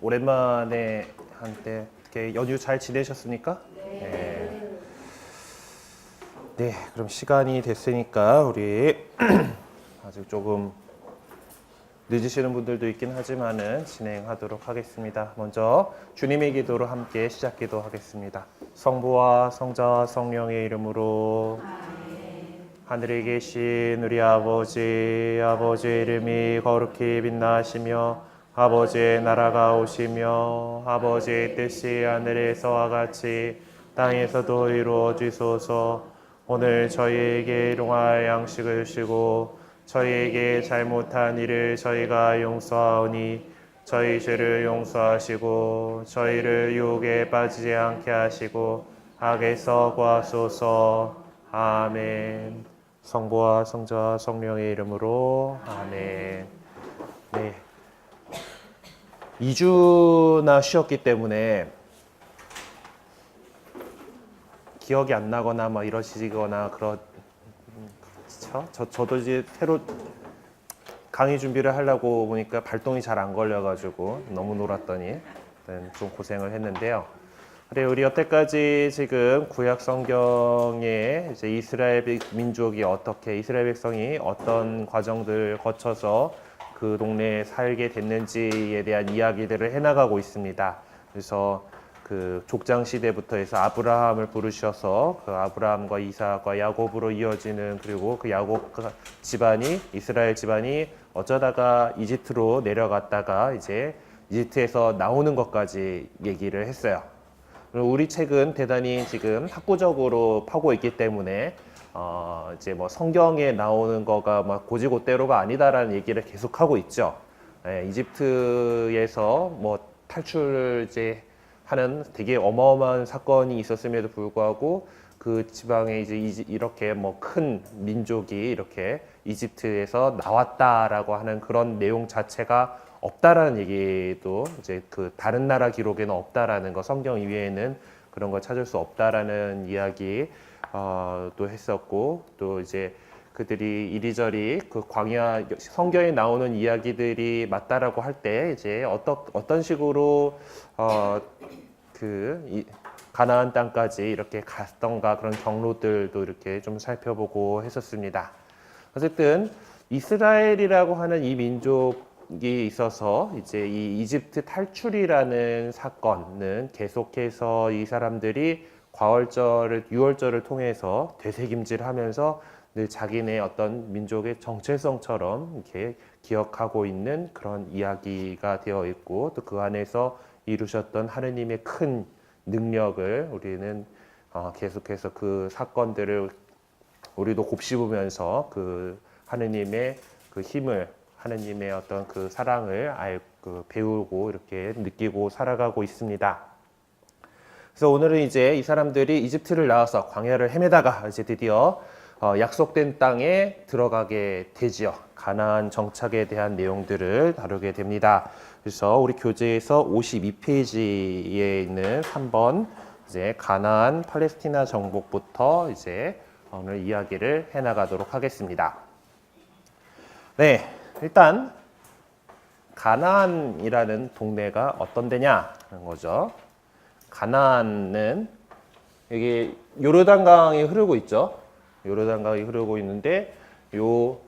오랜만에 한때 이렇게 연휴 잘 지내셨습니까? 네. 네, 그럼 시간이 됐으니까 우리 아직 조금 늦으시는 분들도 있긴 하지만은 진행하도록 하겠습니다. 먼저 주님의 기도로 함께 시작 기도하겠습니다. 성부와 성자와 성령의 이름으로 하늘에 계신 우리 아버지의 이름이 거룩히 빛나시며 아버지의 나라가 오시며 아버지의 뜻이 하늘에서와 같이 땅에서도 이루어지소서. 오늘 저희에게 일용할 양식을 주시고 저희에게 잘못한 일을 저희가 용서하오니 저희 죄를 용서하시고 저희를 유혹에 빠지지 않게 하시고 악에서 구하소서. 아멘. 성부와 성자와 성령의 이름으로 아멘. 네. 2주나 쉬었기 때문에 기억이 안 나거나 막 이러시거나 그렇죠? 저도 이제 새로 강의 준비를 하려고 보니까 발동이 잘 안 걸려가지고 너무 놀았더니 좀 고생을 했는데요. 그래, 우리 여태까지 지금 구약 성경에 이제 이스라엘 민족이 어떻게, 이스라엘 백성이 어떤 과정들을 거쳐서 그 동네에 살게 됐는지에 대한 이야기들을 해나가고 있습니다. 그래서 그 족장 시대부터 해서 아브라함을 부르셔서 그 아브라함과 이삭과 야곱으로 이어지는, 그리고 그 야곱 집안이, 이스라엘 집안이 어쩌다가 이집트로 내려갔다가 이제 이집트에서 나오는 것까지 얘기를 했어요. 우리 책은 대단히 지금 학구적으로 파고 있기 때문에 이제 뭐 성경에 나오는 거가 막 고지고대로가 아니다라는 얘기를 계속하고 있죠. 이집트에서 뭐 탈출을 이제 하는 되게 어마어마한 사건이 있었음에도 불구하고 그 지방에 이제 이렇게 뭐 큰 민족이 이렇게 이집트에서 나왔다라고 하는 그런 내용 자체가 없다라는 얘기도, 이제 그 다른 나라 기록에는 없다라는 거, 성경 이외에는 그런 걸 찾을 수 없다라는 이야기 또 했었고, 또 이제 그들이 이리저리 그 광야 성경에 나오는 이야기들이 맞다라고 할 때 이제 어떤 식으로 가나안 땅까지 이렇게 갔던가 그런 경로들도 이렇게 좀 살펴보고 했었습니다. 어쨌든 이스라엘이라고 하는 이 민족이 있어서 이제 이 이집트 탈출이라는 사건은 계속해서 이 사람들이 과월절을, 유월절을 통해서 되새김질하면서 늘 자기네 어떤 민족의 정체성처럼 이렇게 기억하고 있는 그런 이야기가 되어 있고, 또 그 안에서 이루셨던 하느님의 큰 능력을 우리는 계속해서 그 사건들을 우리도 곱씹으면서 그 하느님의 그 힘을, 하느님의 어떤 그 사랑을 배우고 이렇게 느끼고 살아가고 있습니다. 그래서 오늘은 이제 이 사람들이 이집트를 나와서 광야를 헤매다가 이제 드디어 약속된 땅에 들어가게 되지요. 가나안 정착에 대한 내용들을 다루게 됩니다. 그래서 우리 교재에서 52페이지에 있는 3번 이제 가나안 팔레스티나 정복부터 이제 오늘 이야기를 해나가도록 하겠습니다. 네, 일단 가나안이라는 동네가 어떤 데냐는 거죠. 가나안은 여기 요르단강이 흐르고 있죠. 요르단강이 흐르고 있는데 요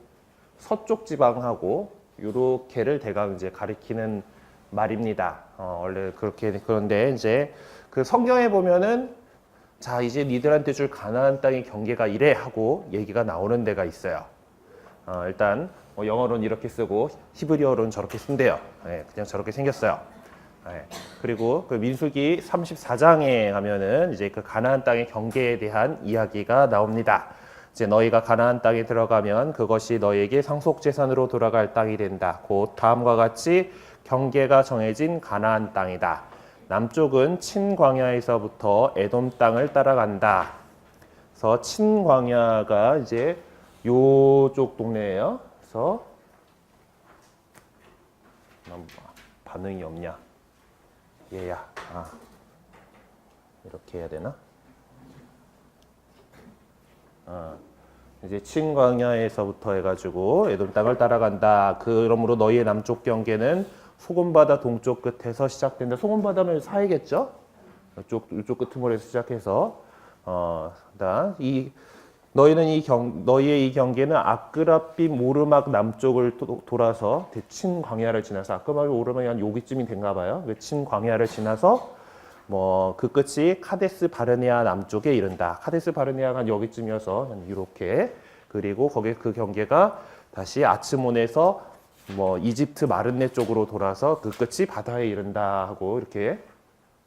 서쪽 지방하고 요렇게를 대강 이제 가리키는 말입니다. 원래 그렇게, 그런데 이제 그 성경에 보면은 자, 이제 니들한테 줄 가나안 땅의 경계가 이래 하고 얘기가 나오는 데가 있어요. 일단 뭐 영어로는 이렇게 쓰고 히브리어로는 저렇게 쓴대요. 네, 그냥 저렇게 생겼어요. 네, 그리고 그 민수기 34장에 가면은 이제 그 가나안 땅의 경계에 대한 이야기가 나옵니다. 이제 너희가 가나안 땅에 들어가면 그것이 너희에게 상속 재산으로 돌아갈 땅이 된다. 곧 다음과 같이 경계가 정해진 가나안 땅이다. 남쪽은 친광야에서부터 에돔 땅을 따라간다. 그래서 친광야가 이제 요쪽 동네예요. 그래서 반응이 없냐? 얘야. 이렇게 해야 되나? 이제 친광야에서부터 해가지고 에돔 땅을 따라간다. 그러므로 너희의 남쪽 경계는 소금바다 동쪽 끝에서 시작된다. 소금바다면 사이겠죠? 이쪽 끄트머리에서 시작해서 너희의 이 경계는 아크라빛 오르막 남쪽을 돌아서 친 광야를 지나서 아크라빛 오르막이 한 여기쯤이 된가 봐요. 친 광야를 지나서 뭐 그 끝이 카데스 바르네아 남쪽에 이른다. 카데스 바르네아가 한 여기쯤이어서 이렇게 그리고 거기 그 경계가 다시 아츠몬에서 뭐 이집트 마른네 쪽으로 돌아서 그 끝이 바다에 이른다 하고 이렇게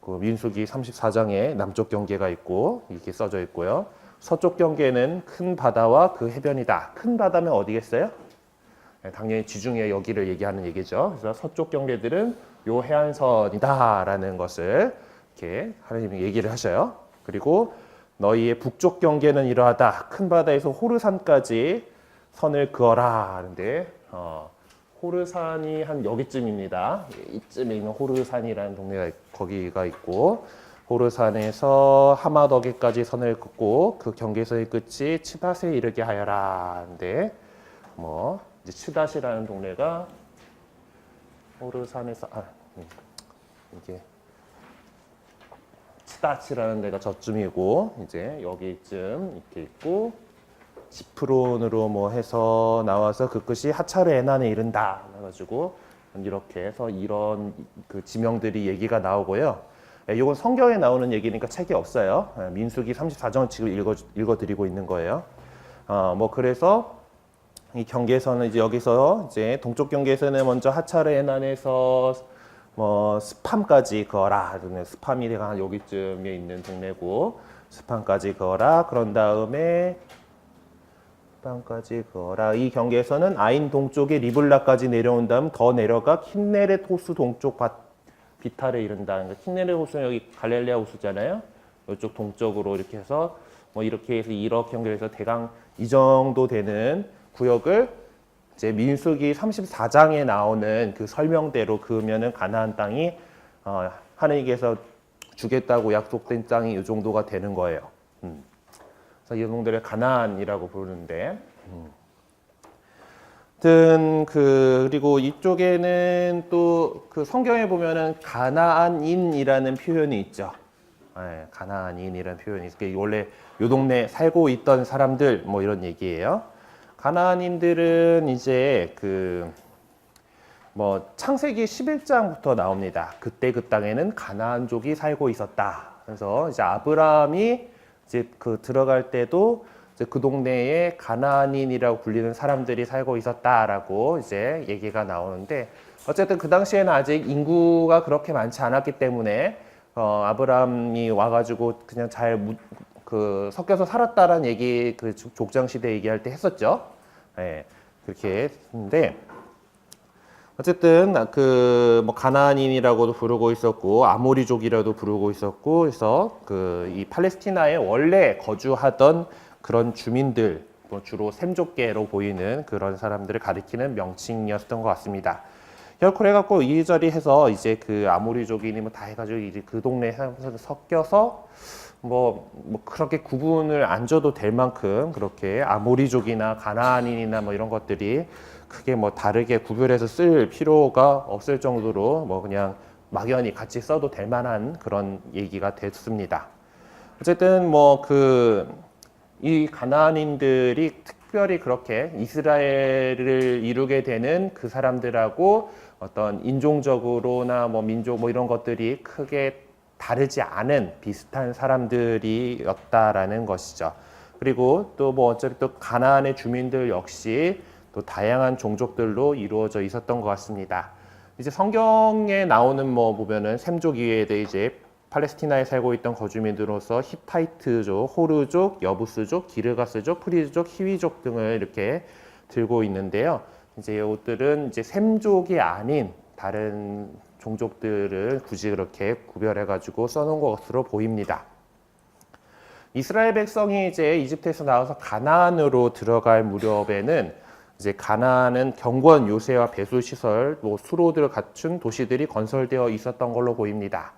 그 민수기 34장에 남쪽 경계가 있고 이렇게 써져 있고요. 서쪽 경계는 큰 바다와 그 해변이다. 큰 바다면 어디겠어요? 당연히 지중해 여기를 얘기하는 얘기죠. 그래서 서쪽 경계들은 요 해안선이다라는 것을 이렇게 하나님이 얘기를 하셔요. 그리고 너희의 북쪽 경계는 이러하다. 큰 바다에서 호르산까지 선을 그어라 하는데 호르산이 한 여기쯤입니다. 이쯤에 있는 호르산이라는 동네가 거기가 있고 호르산에서 하마더기까지 선을 긋고 그 경계선의 끝이 치닷에 이르게 하여라 하는데 뭐 이제 치닷이라는 동네가 호르산에서 이게 치닷이라는 데가 저쯤이고 이제 여기쯤 이렇게 있고 지프론으로 뭐 해서 나와서 그 끝이 하차르 에난에 이른다 해가지고 이렇게 해서 이런 그 지명들이 얘기가 나오고요. 이건 성경에 나오는 얘기니까 책이 없어요. 민수기 34장 지금 읽어드리고 있는 거예요. 뭐 그래서 이 경계선은 이제 여기서 이제 동쪽 경계선은 먼저 하차르 에난에서 뭐 스팜까지 그어라. 스팜이 한 여기쯤에 있는 동네고 스팜까지 그어라. 그런 다음에 스팜까지 그어라. 이 경계에서는 아인 동쪽에 리블라까지 내려온 다음 더 내려가 킨네렛 호수 동쪽 비탈에 이른다. 그러니까 킨네렛 호수는 여기 갈릴레아 호수잖아요. 이쪽 동쪽으로 이렇게 해서 뭐 이렇게 해서 이렇게 연결해서 대강 이 정도 되는 구역을 이제 민수기 34장에 나오는 그 설명대로 그으면은 가나안 땅이 하나님께서 주겠다고 약속된 땅이 이 정도가 되는 거예요. 그래서 이 정도를 가나안이라고 부르는데, 그리고 이쪽에는 또 그 성경에 보면은 가나안인이라는 표현이 있죠. 네, 가나안인이라는 표현이 있어요. 원래 요 동네 살고 있던 사람들 뭐 이런 얘기예요. 가나안인들은 이제 뭐 창세기 11장부터 나옵니다. 그때 그 땅에는 가나안족이 살고 있었다. 그래서 이제 아브라함이 이제 들어갈 때도 이제 그 동네에 가나안인이라고 불리는 사람들이 살고 있었다라고 이제 얘기가 나오는데 어쨌든 그 당시에는 아직 인구가 그렇게 많지 않았기 때문에 아브라함이 와가지고 그냥 잘 섞여서 살았다라는 얘기 그 족장 시대 얘기할 때 했었죠. 네, 그렇게 했는데 어쨌든 뭐 가나안인이라고도 부르고 있었고 아모리족이라도 부르고 있었고 그래서 이 팔레스티나에 원래 거주하던 그런 주민들 뭐 주로 셈족계로 보이는 그런 사람들을 가리키는 명칭이었던 것 같습니다. 결코 해갖고 이리저리 해서 이제 그 아모리족이니 뭐 다 해가지고 이제 그 동네에 섞여서 뭐 그렇게 구분을 안 줘도 될 만큼 그렇게 아모리족이나 가나안인이나 뭐 이런 것들이 크게 뭐 다르게 구별해서 쓸 필요가 없을 정도로 뭐 그냥 막연히 같이 써도 될 만한 그런 얘기가 됐습니다. 어쨌든 뭐 이 가나안인들이 특별히 그렇게 이스라엘을 이루게 되는 그 사람들하고 어떤 인종적으로나 뭐 민족 뭐 이런 것들이 크게 다르지 않은 비슷한 사람들이었다라는 것이죠. 그리고 또 뭐 어차피 또 가나안의 주민들 역시 또 다양한 종족들로 이루어져 있었던 것 같습니다. 이제 성경에 나오는 뭐 보면은 셈족 이외에 이제 팔레스티나에 살고 있던 거주민들로서 히타이트족, 호르족, 여부스족, 기르가스족, 프리즈족, 히위족 등을 이렇게 들고 있는데요. 이제 이것들은 이제 셈족이 아닌 다른 종족들을 굳이 그렇게 구별해가지고 써놓은 것으로 보입니다. 이스라엘 백성이 이제 이집트에서 나와서 가나안으로 들어갈 무렵에는 이제 가나안은 경관 요새와 배수 시설, 뭐 수로들을 갖춘 도시들이 건설되어 있었던 걸로 보입니다.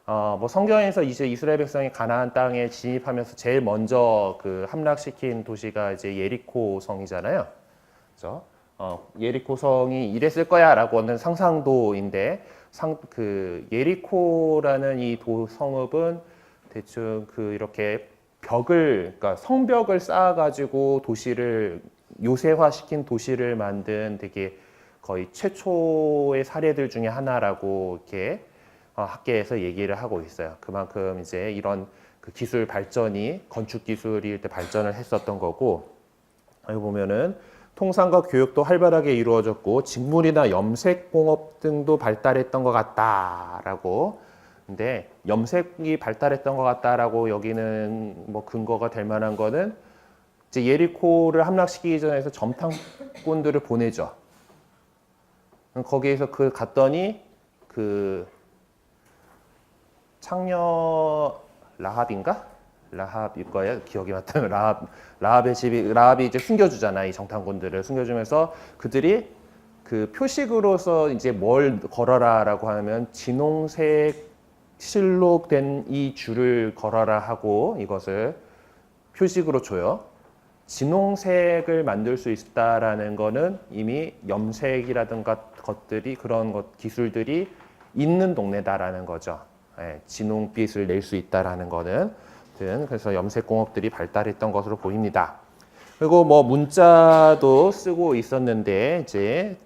뭐 성경에서 이제 이스라엘 백성이 가나안 땅에 진입하면서 제일 먼저 함락시킨 도시가 이제 예리코 성이잖아요. 그렇죠? 예리코 성이 이랬을 거야라고는 상상도인데 그 예리코라는 이 성읍은 대충 그 이렇게 그러니까 성벽을 쌓아가지고 도시를 요새화시킨 도시를 만든 되게 거의 최초의 사례들 중에 하나라고 이렇게 학계에서 얘기를 하고 있어요. 그만큼 이제 이런 그 기술 발전이 건축 기술이 이때 발전을 했었던 거고, 여기 보면은 통상과 교육도 활발하게 이루어졌고 직물이나 염색 공업 등도 발달했던 것 같다라고. 근데 염색이 발달했던 것 같다라고 여기는 뭐 근거가 될 만한 거는 이제 예리코를 함락시키기 전에 점탕꾼들을 보내죠. 거기에서 갔더니 그 창녀 라합인가? 라합일 거예요. 기억이 맞다면 라합이 이제 숨겨주잖아. 이 정탐꾼들을 숨겨주면서 그들이 그 표식으로서 이제 뭘 걸어라라고 하면 진홍색 실록된 이 줄을 걸어라 하고 이것을 표식으로 줘요. 진홍색을 만들 수 있다라는 거는 이미 염색이라든가 그런 기술들이 있는 동네다라는 거죠. 예, 진홍빛을 낼 수 있다라는 거는. 그래서 염색 공업들이 발달했던 것으로 보입니다. 그리고 뭐 문자도 쓰고 있었는데 이제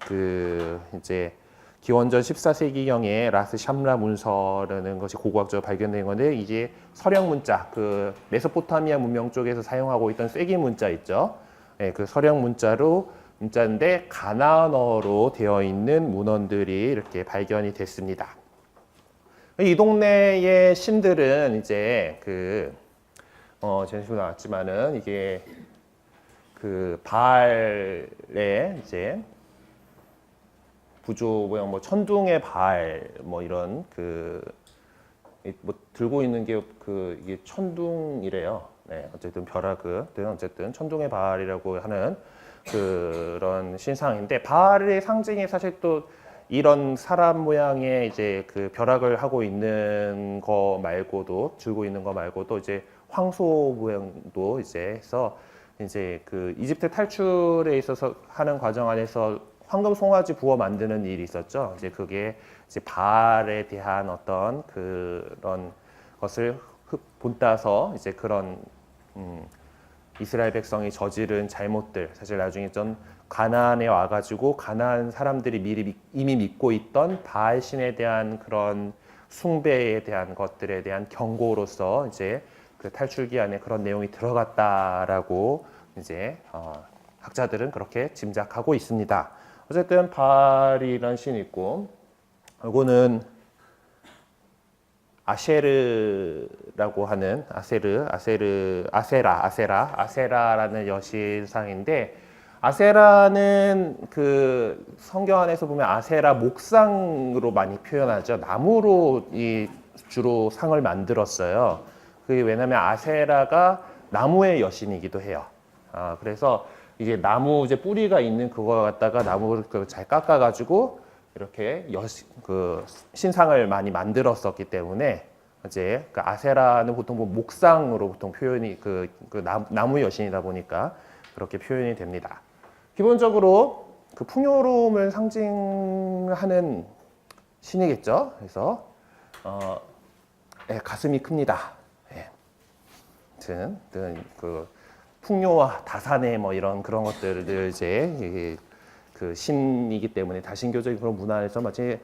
기원전 14세기경에 라스 샴라 문서라는 것이 고고학적으로 발견된 건데 이제 서령 문자, 그 메소포타미아 문명 쪽에서 사용하고 있던 쐐기 문자 있죠. 예, 그 서령 문자인데 가나안어로 되어 있는 문헌들이 이렇게 발견이 됐습니다. 이 동네의 신들은 이제 전시도 나왔지만은 이게 그 바알의 이제 부조 모양 뭐 천둥의 바알 뭐 이런 뭐 들고 있는 게 이게 천둥이래요. 네, 어쨌든 어쨌든 천둥의 바알이라고 하는 그런 신상인데 바알의 상징이 사실 또 이런 사람 모양의 이제 그 벼락을 하고 있는 거 말고도 들고 있는 거 말고도 이제 황소 모양도 이제 해서 이제 그 이집트 탈출에 있어서 하는 과정 안에서 황금 송아지 부어 만드는 일이 있었죠. 이제 그게 이제 바알에 대한 어떤 그런 것을 본따서 이제 그런 이스라엘 백성이 저지른 잘못들 사실 나중에 좀 가나안에 와가지고 가나안 사람들이 이미 믿고 있던 바알 신에 대한 그런 숭배에 대한 것들에 대한 경고로서 이제 그 탈출기 안에 그런 내용이 들어갔다라고 이제 학자들은 그렇게 짐작하고 있습니다. 어쨌든 바알이라는 신이 있고, 이거는 아셰르라고 하는 아세라라는 여신상인데, 아세라는 그 성경 안에서 보면 아세라 목상으로 많이 표현하죠. 나무로 주로 상을 만들었어요. 그게 왜냐하면 아세라가 나무의 여신이기도 해요. 그래서 이게 나무 이제 뿌리가 있는 그거 갖다가 나무를 잘 깎아가지고 이렇게 신상을 많이 만들었었기 때문에 이제 그 아세라는 보통 목상으로 보통 표현이 나무 여신이다 보니까 그렇게 표현이 됩니다. 기본적으로 그 풍요로움을 상징하는 신이겠죠. 그래서 가슴이 큽니다. 아무튼 그 풍요와 다산의 뭐 이런 그런 것들을 이제 그 신이기 때문에 다신교적인 그런 문화 안에서 마치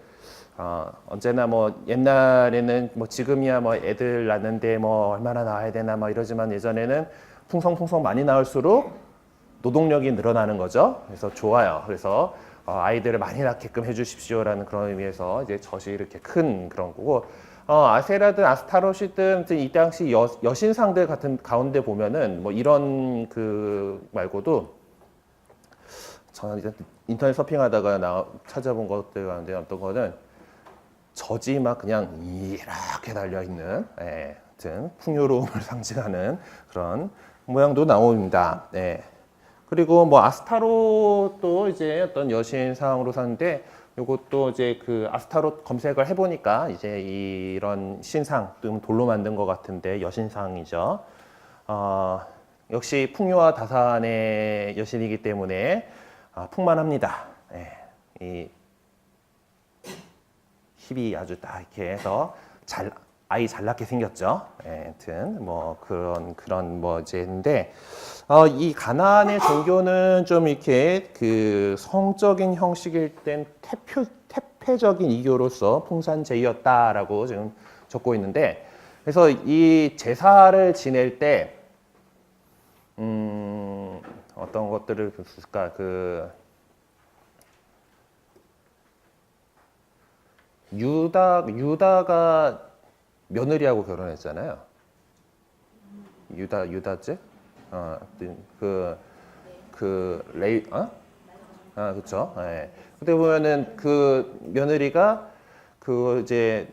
언제나 뭐 옛날에는 뭐 지금이야 뭐 애들 낳는데 뭐 얼마나 낳아야 되나 뭐 이러지만 예전에는 풍성풍성 많이 낳을수록 노동력이 늘어나는 거죠. 그래서 좋아요. 그래서 아이들을 많이 낳게끔 해주십시오라는 그런 의미에서 이제 젖이 이렇게 큰 그런 거고, 아세라든 아스타롯이든 이 당시 여신상들 같은 가운데 보면은 뭐 이런 말고도 저는 이제 인터넷 서핑하다가 찾아본 것들 가운데 어떤 거는 젖이 막 그냥 이렇게 달려 있는, 하여튼 풍요로움을 상징하는 그런 모양도 나옵니다. 그리고 뭐 아스타롯도 이제 어떤 여신상으로 사는데, 요것도 이제 그 아스타롯 검색을 해보니까 이제 이런 신상, 돌로 만든 것 같은데 여신상이죠. 역시 풍요와 다산의 여신이기 때문에 풍만합니다. 예, 이 힙이 아주 딱 이렇게 해서 아이 잘 낳게 생겼죠. 예, 하여튼 뭐 그런 뭐 이제인데 이 가나안의 종교는 좀 이렇게 그 성적인 형식일 땐 태폐적인 이교로서 풍산제의였다라고 지금 적고 있는데, 그래서 이 제사를 지낼 때 어떤 것들을 볼까? 유다가 며느리하고 결혼했잖아요. 유다지? 레이, 그렇죠. 예. 그때 보면은 그 며느리가 이제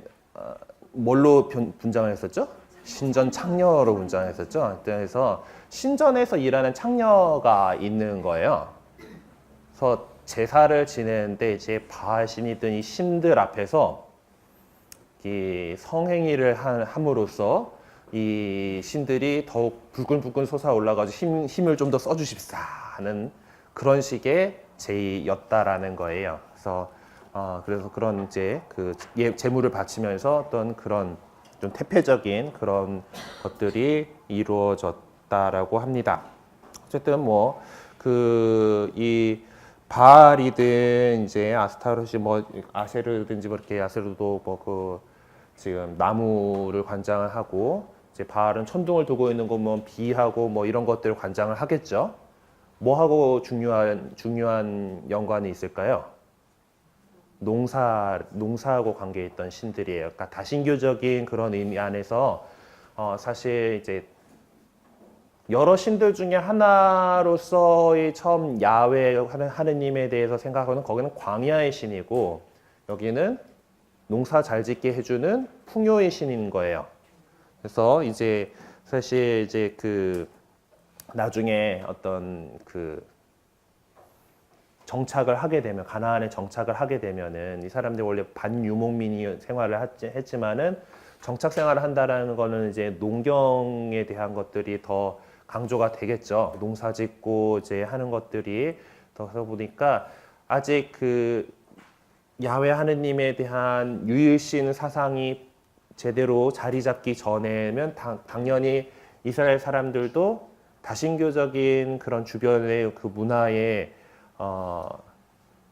뭘로 분장을 했었죠? 신전 창녀로 분장을 했었죠. 그래서 신전에서 일하는 창녀가 있는 거예요. 그래서 제사를 지내는데 이제 바알 신이든 이 신들 앞에서 이 성행위를 함으로써 이 신들이 더욱 불끈불끈 솟아올라가지고 힘을 좀 더 써주십사 하는 그런 식의 제의였다라는 거예요. 그래서 그런 이제 제물을 바치면서 어떤 그런 좀 태폐적인 그런 것들이 이루어졌다라고 합니다. 어쨌든 이 바알이든 이제 아스타롯이 아세르든지 이렇게 아세르도 지금 나무를 관장을 하고, 이제 바알은 천둥을 두고 있는 거 비하고 이런 것들을 관장을 하겠죠. 뭐하고 중요한 연관이 있을까요? 농사하고 관계 있던 신들이에요. 그러니까 다신교적인 그런 의미 안에서 사실 이제 여러 신들 중에 하나로서의 처음 야훼 하느님에 대해서 생각하는, 거기는 광야의 신이고 여기는 농사 잘 짓게 해주는 풍요의 신인 거예요. 그래서 이제 사실 이제 나중에 어떤 정착을 하게 되면, 가나안에 정착을 하게 되면은 이 사람들이 원래 반유목민이 생활을 했지만은 정착 생활을 한다라는 거는 이제 농경에 대한 것들이 더 강조가 되겠죠. 농사 짓고 이제 하는 것들이 더 보니까 아직 야훼 하느님에 대한 유일신 사상이 제대로 자리 잡기 전에면 당연히 이스라엘 사람들도 다신교적인 그런 주변의 문화에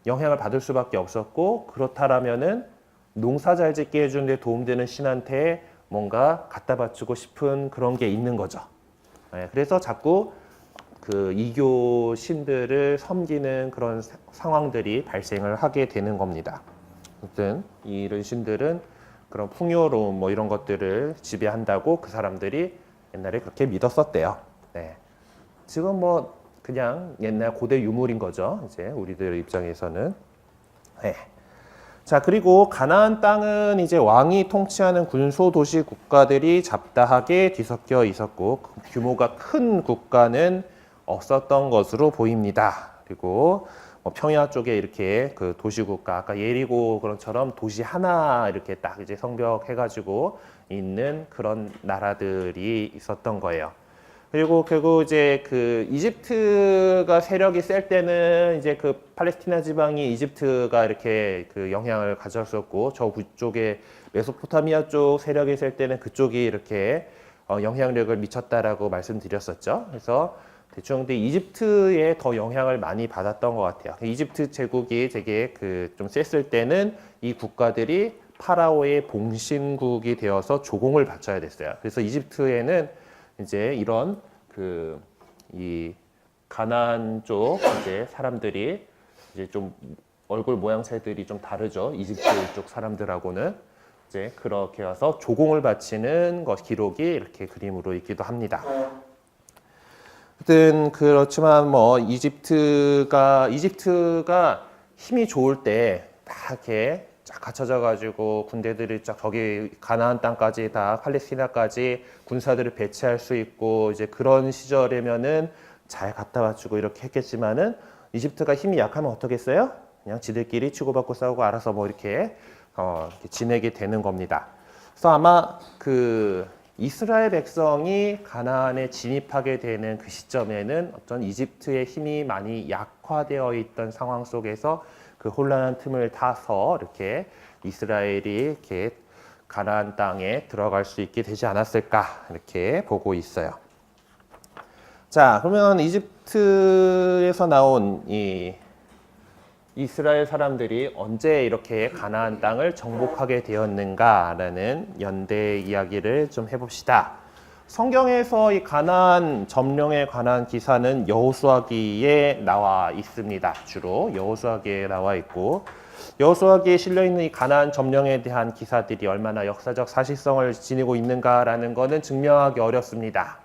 영향을 받을 수밖에 없었고, 그렇다라면은 농사 잘 짓게 해주는 데 도움되는 신한테 뭔가 갖다 바치고 싶은 그런 게 있는 거죠. 네, 그래서 자꾸 이교 신들을 섬기는 그런 상황들이 발생을 하게 되는 겁니다. 아무튼 이런 신들은 그런 풍요로움 이런 것들을 지배한다고 그 사람들이 옛날에 그렇게 믿었었대요. 네. 지금 그냥 옛날 고대 유물인 거죠. 이제 우리들 입장에서는. 네. 자, 그리고 가나안 땅은 이제 왕이 통치하는 군소 도시 국가들이 잡다하게 뒤섞여 있었고, 규모가 큰 국가는 없었던 것으로 보입니다. 그리고 평야 쪽에 이렇게 도시 국가, 아까 예리고 그런처럼 도시 하나 이렇게 딱 이제 성벽해가지고 있는 그런 나라들이 있었던 거예요. 그리고 결국 이제 이집트가 세력이 셀 때는 이제 팔레스티나 지방이 이집트가 이렇게 영향을 가졌었고, 저 위쪽에 메소포타미아 쪽 세력이 셀 때는 그쪽이 이렇게 영향력을 미쳤다라고 말씀드렸었죠. 그래서 대충 근데 이집트에 더 영향을 많이 받았던 것 같아요. 이집트 제국이 되게 좀 셌을 때는 이 국가들이 파라오의 봉신국이 되어서 조공을 바쳐야 됐어요. 그래서 이집트에는 이제 이런 이 가나안 쪽 이제 사람들이 이제 좀 얼굴 모양새들이 좀 다르죠. 이집트 쪽 사람들하고는 이제 그렇게 와서 조공을 바치는 것 기록이 이렇게 그림으로 있기도 합니다. 하여튼 그렇지만 이집트가 힘이 좋을 때 다 이렇게 쫙 갖춰져 가지고 군대들이 쫙 저기 가나안 땅까지 다 팔레스티나까지 군사들을 배치할 수 있고 이제 그런 시절이면은 잘 갖다 바치고 이렇게 했겠지만은, 이집트가 힘이 약하면 어떻겠어요? 그냥 지들끼리 치고받고 싸우고 알아서 이렇게 지내게 되는 겁니다. 그래서 아마 이스라엘 백성이 가나안에 진입하게 되는 그 시점에는 어떤 이집트의 힘이 많이 악화되어 있던 상황 속에서 그 혼란한 틈을 타서 이렇게 이스라엘이 이렇게 가나안 땅에 들어갈 수 있게 되지 않았을까 이렇게 보고 있어요. 자, 그러면 이집트에서 나온 이 이스라엘 사람들이 언제 이렇게 가나안 땅을 정복하게 되었는가라는 연대 이야기를 좀 해봅시다. 성경에서 이 가나안 점령에 관한 기사는 여호수아기에 나와 있습니다. 주로 여호수아기에 나와 있고 여호수아기에 실려 있는 이 가나안 점령에 대한 기사들이 얼마나 역사적 사실성을 지니고 있는가라는 것은 증명하기 어렵습니다.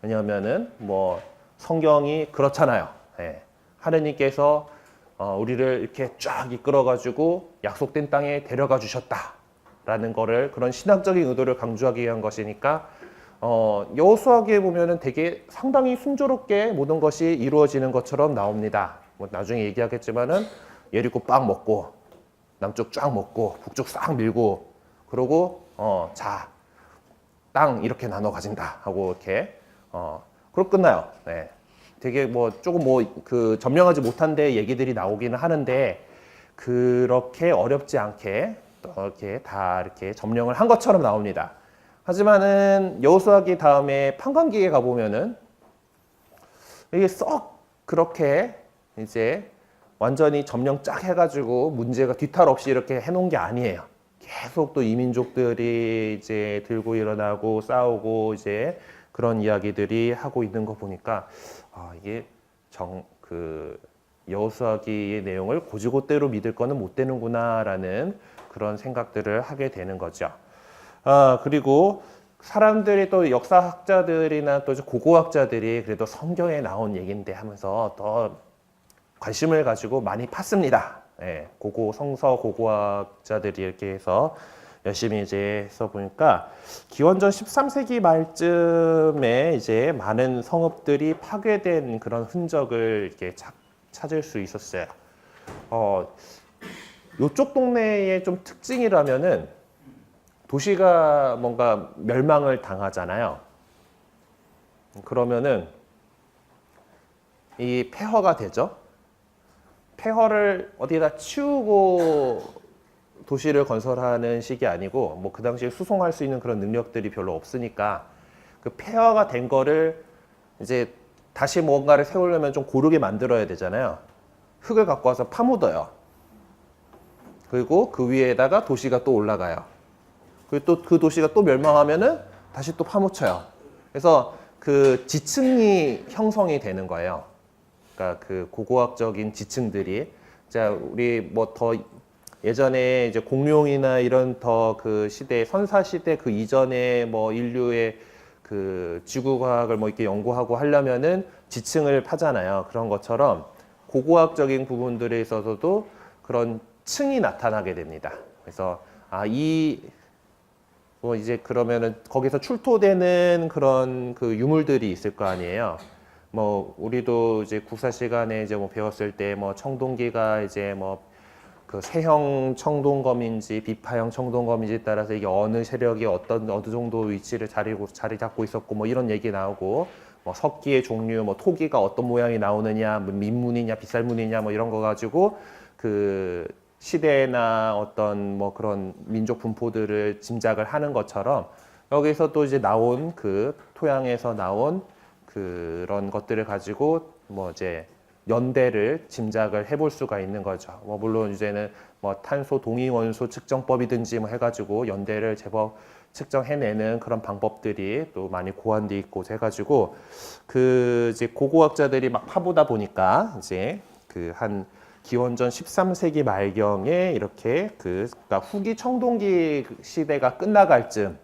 왜냐하면은 뭐 성경이 그렇잖아요. 예. 하느님께서 우리를 이렇게 쫙 이끌어가지고 약속된 땅에 데려가 주셨다라는 거를 그런 신학적인 의도를 강조하기 위한 것이니까 여호수아기에 보면은 되게 상당히 순조롭게 모든 것이 이루어지는 것처럼 나옵니다. 뭐 나중에 얘기하겠지만은 예리고 빵 먹고 남쪽 쫙 먹고 북쪽 싹 밀고 그러고 자, 땅 이렇게 나눠 가진다 하고 이렇게 그러고 끝나요. 네. 되게 뭐 조금 그 점령하지 못한 데 얘기들이 나오기는 하는데 그렇게 어렵지 않게 이렇게 다 이렇게 점령을 한 것처럼 나옵니다. 하지만은 여호수아기 다음에 판관기에 가보면은 이게 썩 그렇게 이제 완전히 점령 쫙 해가지고 문제가 뒤탈 없이 이렇게 해놓은 게 아니에요. 계속 또 이민족들이 이제 들고 일어나고 싸우고 이제 그런 이야기들이 하고 있는 거 보니까 이게 여호수아기의 내용을 고지고대로 믿을 거는 못 되는구나라는 그런 생각들을 하게 되는 거죠. 그리고 사람들이 또 역사학자들이나 또 고고학자들이 그래도 성경에 나온 얘긴데 하면서 더 관심을 가지고 많이 팠습니다. 예, 성서 고고학자들이 이렇게 해서 열심히 이제 써보니까 기원전 13세기 말쯤에 이제 많은 성읍들이 파괴된 그런 흔적을 이렇게 찾을 수 있었어요. 이쪽 동네의 좀 특징이라면은 도시가 뭔가 멸망을 당하잖아요. 그러면은 이 폐허가 되죠. 폐허를 어디에다 치우고 도시를 건설하는 식이 아니고 뭐 그 당시에 수송할 수 있는 그런 능력들이 별로 없으니까 그 폐허가 된 거를 이제 다시 뭔가를 세우려면 좀 고르게 만들어야 되잖아요. 흙을 갖고 와서 파묻어요. 그리고 그 위에다가 도시가 또 올라가요. 그리고 또 그 도시가 또 멸망하면은 다시 또 파묻혀요. 그래서 그 지층이 형성이 되는 거예요. 그러니까 그 고고학적인 지층들이 자 우리 뭐 더 예전에 이제 공룡이나 이런 더 그 시대 선사 시대 그 이전에 뭐 인류의 그 지구과학을 뭐 이렇게 연구하고 하려면은 지층을 파잖아요. 그런 것처럼 고고학적인 부분들에 있어서도 그런 층이 나타나게 됩니다. 그래서 뭐 이제 그러면은 거기서 출토되는 그런 그 유물들이 있을 거 아니에요. 뭐 우리도 이제 국사 시간에 이제 뭐 배웠을 때 뭐 청동기가 이제 뭐 그 세형 청동검인지 비파형 청동검인지에 따라서 이게 어느 세력이 어느 정도 위치를 자리 잡고 있었고 뭐 이런 얘기 나오고 뭐 석기의 종류 뭐 토기가 어떤 모양이 나오느냐 뭐 민문이냐 빗살문이냐 뭐 이런 거 가지고 그 시대나 어떤 뭐 그런 민족 분포들을 짐작을 하는 것처럼 여기서 또 이제 나온 그 토양에서 나온 그런 것들을 가지고 뭐 이제 연대를 짐작을 해볼 수가 있는 거죠. 뭐 물론 이제는 뭐 탄소 동위 원소 측정법이든지 뭐 해가지고 연대를 제법 측정해내는 그런 방법들이 또 많이 고안돼 있고 해가지고 그 이제 고고학자들이 막 파보다 보니까 이제 그 한 기원전 13세기 말경에 이렇게 그러니까 후기 청동기 시대가 끝나갈 즈음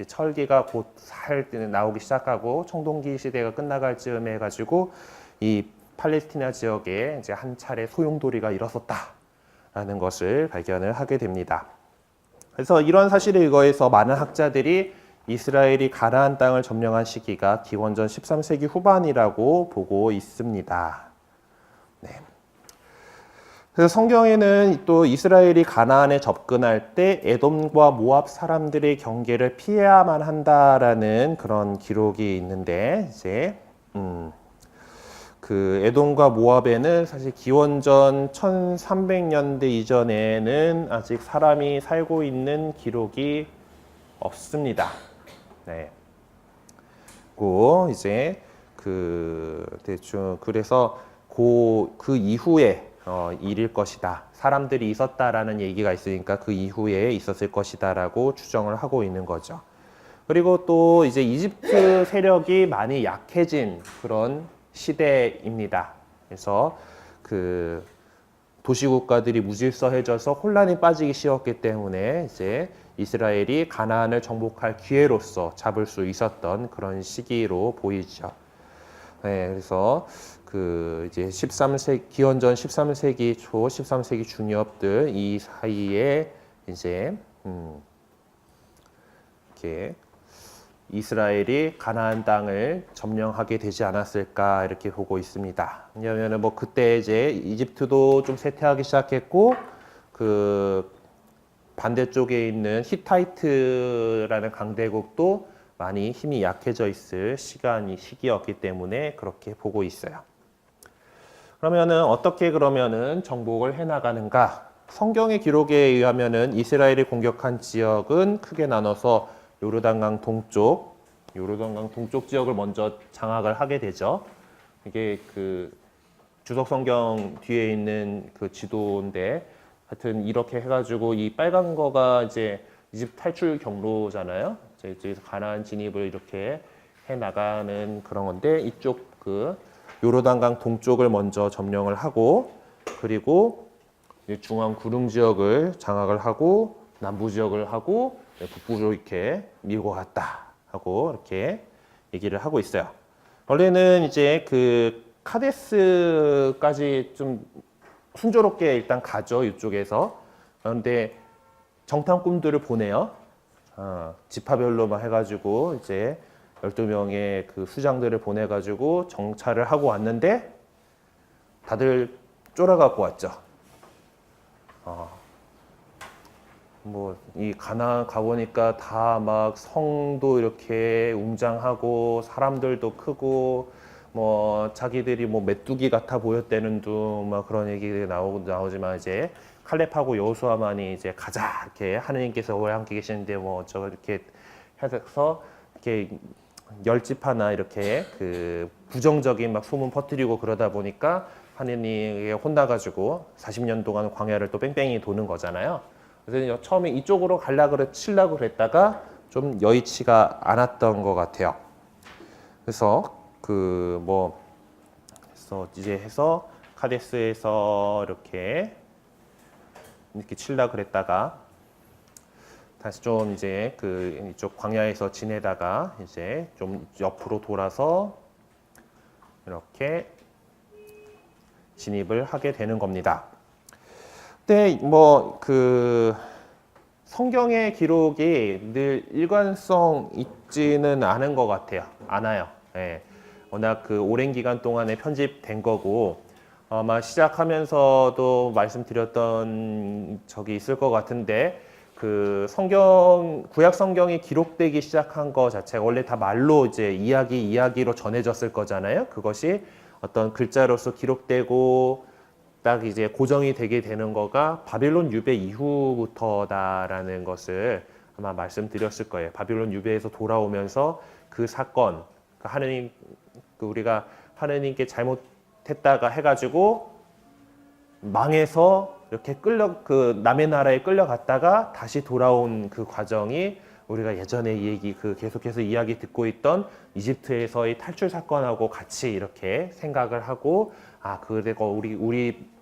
철기가 곧 살 나오기 시작하고 청동기 시대가 끝나갈 즈음에 해가지고 이 팔레스티나 지역에 이제 한 차례 소용돌이가 일어섰다라는 것을 발견을 하게 됩니다. 그래서 이런 사실에 의거해서 많은 학자들이 이스라엘이 가나안 땅을 점령한 시기가 기원전 13세기 후반이라고 보고 있습니다. 네. 그래서 성경에는 또 이스라엘이 가나안에 접근할 때 에돔과 모압 사람들의 경계를 피해야만 한다라는 그런 기록이 있는데 이제 그 에돔과 모압에는 사실 기원전 1300년대 이전에는 아직 사람이 살고 있는 기록이 없습니다. 네. 고 이제 그 대충 그래서 그 이후에 일일 것이다. 사람들이 있었다라는 얘기가 있으니까 그 이후에 있었을 것이다라고 추정을 하고 있는 거죠. 그리고 또 이제 이집트 세력이 많이 약해진 그런 시대입니다. 그래서 그 도시국가들이 무질서해져서 혼란이 빠지기 쉬웠기 때문에 이제 이스라엘이 가나안을 정복할 기회로서 잡을 수 있었던 그런 시기로 보이죠. 네, 그래서 그 이제 13세기 기원전 13세기 초 13세기 중엽들 이 사이에 이제 이렇게 이스라엘이 가나안 땅을 점령하게 되지 않았을까 이렇게 보고 있습니다. 왜냐하면 뭐 그때 이제 이집트도 좀 쇠퇴하기 시작했고 그 반대쪽에 있는 히타이트라는 강대국도 많이 힘이 약해져 있을 시기였기 때문에 그렇게 보고 있어요. 그러면은 어떻게 그러면은 정복을 해 나가는가? 성경의 기록에 의하면은 이스라엘이 공격한 지역은 크게 나눠서 요르단강 동쪽 지역을 먼저 장악을 하게 되죠. 이게 그 주석 성경 뒤에 있는 그 지도인데 하여튼 이렇게 해가지고 이 빨간 거가 이제 이집트 탈출 경로잖아요. 이쪽에서 가나안 진입을 이렇게 해 나가는 그런 건데 이쪽 그 요르단강 동쪽을 먼저 점령을 하고 그리고 중앙 구릉 지역을 장악을 하고 남부 지역을 하고 북부로 이렇게 밀고 갔다 하고 이렇게 얘기를 하고 있어요. 원래는 이제 그 카데스까지 좀 순조롭게 일단 가죠. 이쪽에서. 그런데 정탐꾼들을 보내요. 지파별로만 해가지고 이제 12명의 그 수장들을 보내가지고 정찰을 하고 왔는데 다들 쫄아갖고 왔죠. 뭐 이 가나안 가보니까 다 막 성도 이렇게 웅장하고 사람들도 크고 뭐 자기들이 뭐 메뚜기 같아 보였다는 둥 막 그런 얘기들이 나오지만 이제 칼렙하고 여호수아만이 이제 가자 이렇게 하느님께서 우리 함께 계시는데 뭐 저 이렇게 해서 이렇게 열지파나 이렇게 그 부정적인 막 소문 퍼뜨리고 그러다 보니까 하느님에게 혼나가지고 40년 동안 광야를 또 뺑뺑이 도는 거잖아요. 그래서 처음에 이쪽으로 치려고 그랬다가 좀 여의치가 않았던 것 같아요. 그래서 그래서 이제 해서 카데스에서 이렇게 치려고 그랬다가 다시 좀 이제 그 이쪽 광야에서 지내다가 이제 좀 옆으로 돌아서 이렇게 진입을 하게 되는 겁니다. 근데 뭐 그 성경의 기록이 늘 일관성 있지는 않은 것 같아요. 않아요. 예. 워낙 그 오랜 기간 동안에 편집된 거고 아마 시작하면서도 말씀드렸던 적이 있을 것 같은데 그 구약 성경이 기록되기 시작한 거 자체가 원래 다 말로 이제 이야기로 전해졌을 거잖아요. 그것이 어떤 글자로서 기록되고 딱 이제 고정이 되게 되는 거가 바빌론 유배 이후부터다라는 것을 아마 말씀드렸을 거예요. 바빌론 유배에서 돌아오면서 그 사건, 우리가 하느님께 잘못했다가 해가지고 망해서 이렇게 남의 나라에 끌려갔다가 다시 돌아온 그 과정이 우리가 예전에 계속해서 이야기 듣고 있던 이집트에서의 탈출 사건하고 같이 이렇게 생각을 하고 그리고 우리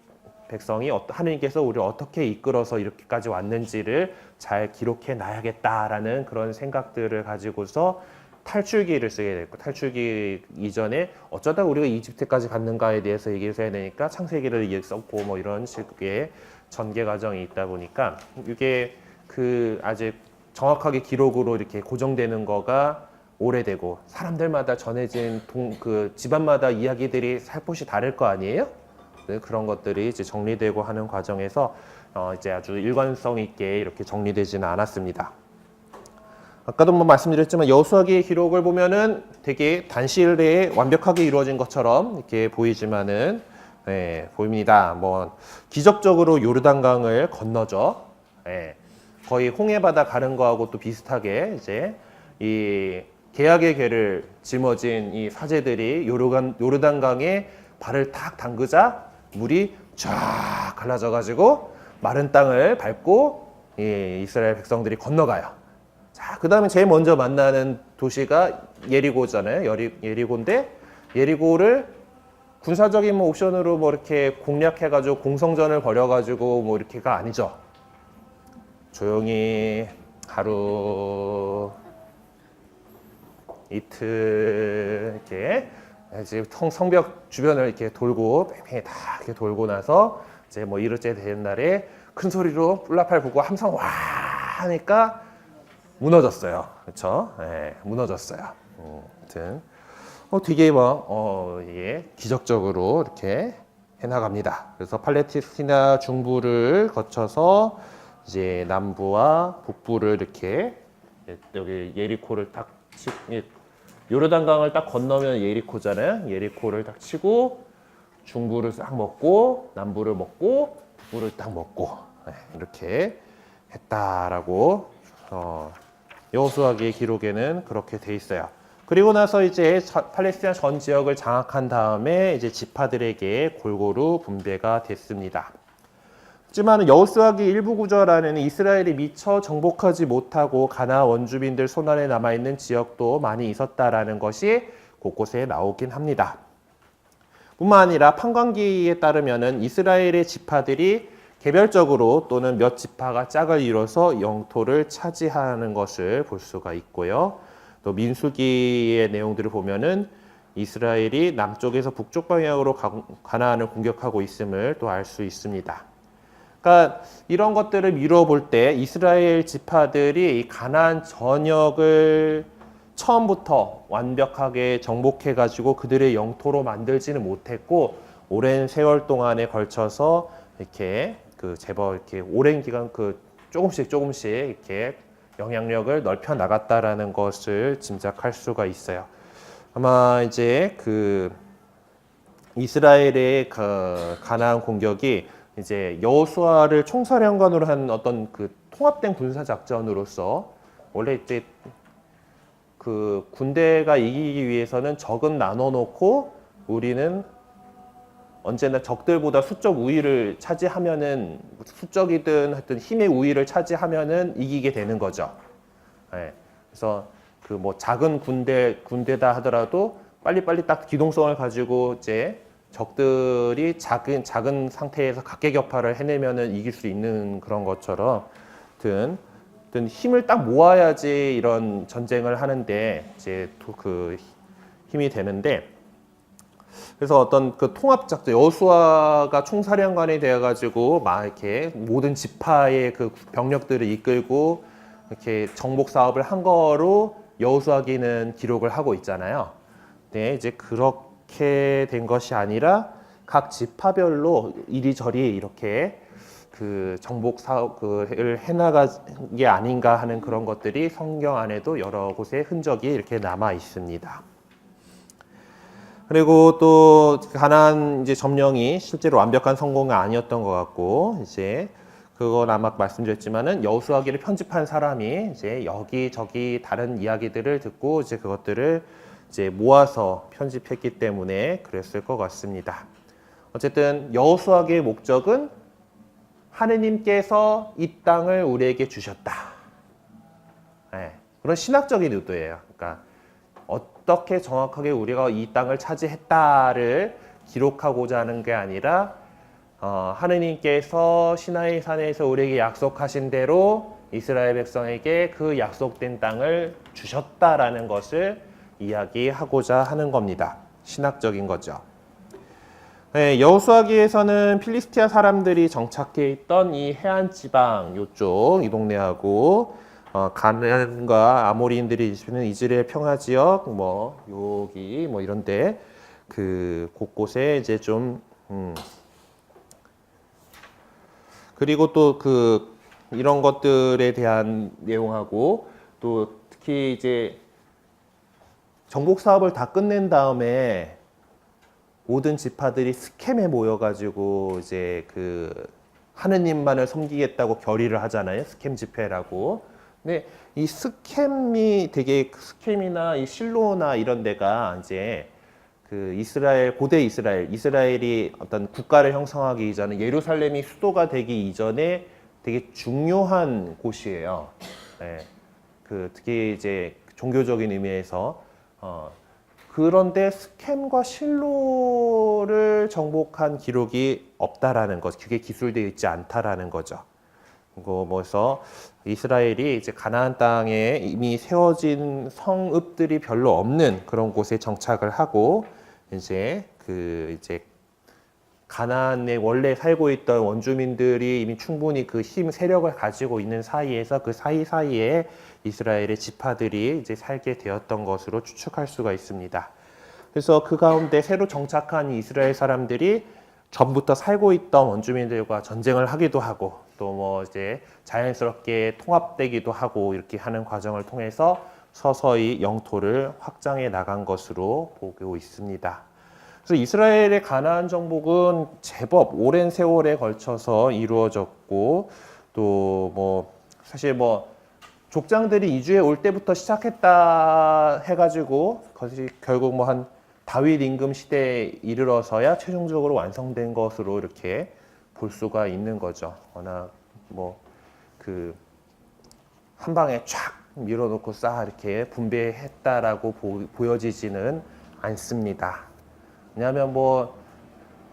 백성이 하느님께서 우리를 어떻게 이끌어서 이렇게까지 왔는지를 잘 기록해 놔야겠다라는 그런 생각들을 가지고서 탈출기를 쓰게 됐고 탈출기 이전에 어쩌다 우리가 이집트까지 갔는가에 대해서 얘기를 해야 되니까 창세기를 썼고 뭐 이런 식의 전개 과정이 있다 보니까 이게 아직 정확하게 기록으로 이렇게 고정되는 거가 오래되고 사람들마다 전해진 집안마다 이야기들이 살포시 다를 거 아니에요? 네, 그런 것들이 이제 정리되고 하는 과정에서 이제 아주 일관성 있게 이렇게 정리되지는 않았습니다. 아까도 뭐 말씀드렸지만 여호수아기의 기록을 보면은 되게 단시일 내에 완벽하게 이루어진 것처럼 이렇게 보이지만은 보입니다. 뭐 기적적으로 요르단강을 건너죠. 거의 홍해바다 가는 거하고 또 비슷하게 이제 이 계약의 궤를 짊어진 이 사제들이 요르단강에 발을 탁 담그자 물이 쫙 갈라져 가지고 마른 땅을 밟고 이스라엘 백성들이 건너가요. 자, 그 다음에 제일 먼저 만나는 도시가 예리고잖아요. 예리고인데 예리고를 군사적인 뭐 옵션으로 뭐 이렇게 공략해가지고 공성전을 벌여가지고 뭐 이렇게가 아니죠. 조용히 하루 이틀 이렇게 이제 성벽 주변을 이렇게 돌고 팽팽히 다 이렇게 돌고 나서 이제 뭐 이르째 되는 날에 큰 소리로 뿔나팔 불고 함성 와 하니까 무너졌어요. 그렇죠? 무너졌어요. 아무튼 되게 뭐 이게 기적적으로 이렇게 해나갑니다. 그래서 팔레스티나 중부를 거쳐서 이제 남부와 북부를 이렇게 여기 예리코를 딱 요르단강을 딱 건너면 예리코잖아요. 예리코를 딱 치고 중부를 싹 먹고 남부를 먹고 북부를 딱 먹고 이렇게 했다라고 여호수아기의 기록에는 그렇게 돼 있어요. 그리고 나서 이제 팔레스타인 전 지역을 장악한 다음에 이제 지파들에게 골고루 분배가 됐습니다. 하지만 여호수아기 일부 구절 안에는 이스라엘이 미처 정복하지 못하고 가나안 원주민들 손안에 남아있는 지역도 많이 있었다라는 것이 곳곳에 나오긴 합니다. 뿐만 아니라 판관기에 따르면은 이스라엘의 지파들이 개별적으로 또는 몇 지파가 짝을 이뤄서 영토를 차지하는 것을 볼 수가 있고요. 또 민수기의 내용들을 보면은 이스라엘이 남쪽에서 북쪽 방향으로 가나안을 공격하고 있음을 또 알 수 있습니다. 그러니까 이런 것들을 미뤄볼 때 이스라엘 지파들이 이 가나안 전역을 처음부터 완벽하게 정복해가지고 그들의 영토로 만들지는 못했고 오랜 세월 동안에 걸쳐서 이렇게 제법 이렇게 오랜 기간 조금씩 이렇게 영향력을 넓혀 나갔다라는 것을 짐작할 수가 있어요. 아마 이제 이스라엘의 가나안 공격이 이제 여호수아를 총사령관으로 한 어떤 통합된 군사 작전으로서 원래 이제 군대가 이기기 위해서는 적은 나눠 놓고 우리는 언제나 적들보다 수적 우위를 차지하면은 수적이든 하여튼 힘의 우위를 차지하면은 이기게 되는 거죠. 그래서 뭐 작은 군대다 하더라도 빨리빨리 딱 기동성을 가지고 이제 적들이 작은 상태에서 각계격파를 해내면은 이길 수 있는 그런 것처럼, 하여튼 힘을 딱 모아야지 이런 전쟁을 하는데 이제 힘이 되는데. 그래서 어떤 통합작전, 여호수아가 총사령관이 되어가지고 막 이렇게 모든 지파의 병력들을 이끌고 이렇게 정복 사업을 한 거로 여호수아기는 기록을 하고 있잖아요. 네, 이제 그렇게 된 것이 아니라 각 지파별로 이리저리 이렇게 정복 사업을 해나간 게 아닌가 하는 그런 것들이 성경 안에도 여러 곳에 흔적이 이렇게 남아 있습니다. 그리고 또 가나안 이제 점령이 실제로 완벽한 성공은 아니었던 것 같고, 이제 그건 아마 말씀드렸지만은 여호수아기를 편집한 사람이 이제 여기저기 다른 이야기들을 듣고 이제 그것들을 이제 모아서 편집했기 때문에 그랬을 것 같습니다. 어쨌든 여호수아기의 목적은 하느님께서 이 땅을 우리에게 주셨다. 그런 신학적인 의도예요. 그러니까 어떻게 정확하게 우리가 이 땅을 차지했다를 기록하고자 하는 게 아니라 하느님께서 시나이 산에서 우리에게 약속하신 대로 이스라엘 백성에게 그 약속된 땅을 주셨다라는 것을 이야기하고자 하는 겁니다. 신학적인 거죠. 여호수아기에서는 필리스티아 사람들이 정착해 있던 이 해안 지방 요쪽 이 동네하고 가나안과 아모리인들이 있는 이스라엘 평화 지역 뭐 여기 뭐 이런데 곳곳에 이제 좀 그리고 또 이런 것들에 대한 내용하고 또 특히 특히 이제 정복 사업을 다 끝낸 다음에 모든 지파들이 스켐에 모여가지고 이제 그 하느님만을 섬기겠다고 결의를 하잖아요. 스켐 집회라고. 근데 이 스켐이 되게 스켐이나 이 실로나 이런 데가 이제 그 이스라엘 고대 이스라엘이 어떤 국가를 형성하기 이전에 예루살렘이 수도가 되기 이전에 되게 중요한 곳이에요. 네. 그 특히 이제 종교적인 의미에서 그런데 스켐과 실로를 정복한 기록이 없다라는 것, 그게 기술되어 있지 않다라는 거죠. 그래서 이스라엘이 이제 가나안 땅에 이미 세워진 성읍들이 별로 없는 그런 곳에 정착을 하고 이제 가나안에 원래 살고 있던 원주민들이 이미 충분히 그 힘 세력을 가지고 있는 사이에서 그 사이사이에 이스라엘의 지파들이 이제 살게 되었던 것으로 추측할 수가 있습니다. 그래서 그 가운데 새로 정착한 이스라엘 사람들이 전부터 살고 있던 원주민들과 전쟁을 하기도 하고 또 뭐 이제 자연스럽게 통합되기도 하고 이렇게 하는 과정을 통해서 서서히 영토를 확장해 나간 것으로 보고 있습니다. 그래서 이스라엘의 가나안 정복은 제법 오랜 세월에 걸쳐서 이루어졌고 또 뭐 사실 뭐 족장들이 이주해 올 때부터 시작했다 해가지고 그것이 결국 뭐 한 다윗 임금 시대에 이르러서야 최종적으로 완성된 것으로 이렇게 볼 수가 있는 거죠. 워낙 뭐 그 한 방에 쫙 밀어놓고 싹 이렇게 분배했다라고 보여지지는 않습니다. 왜냐하면 뭐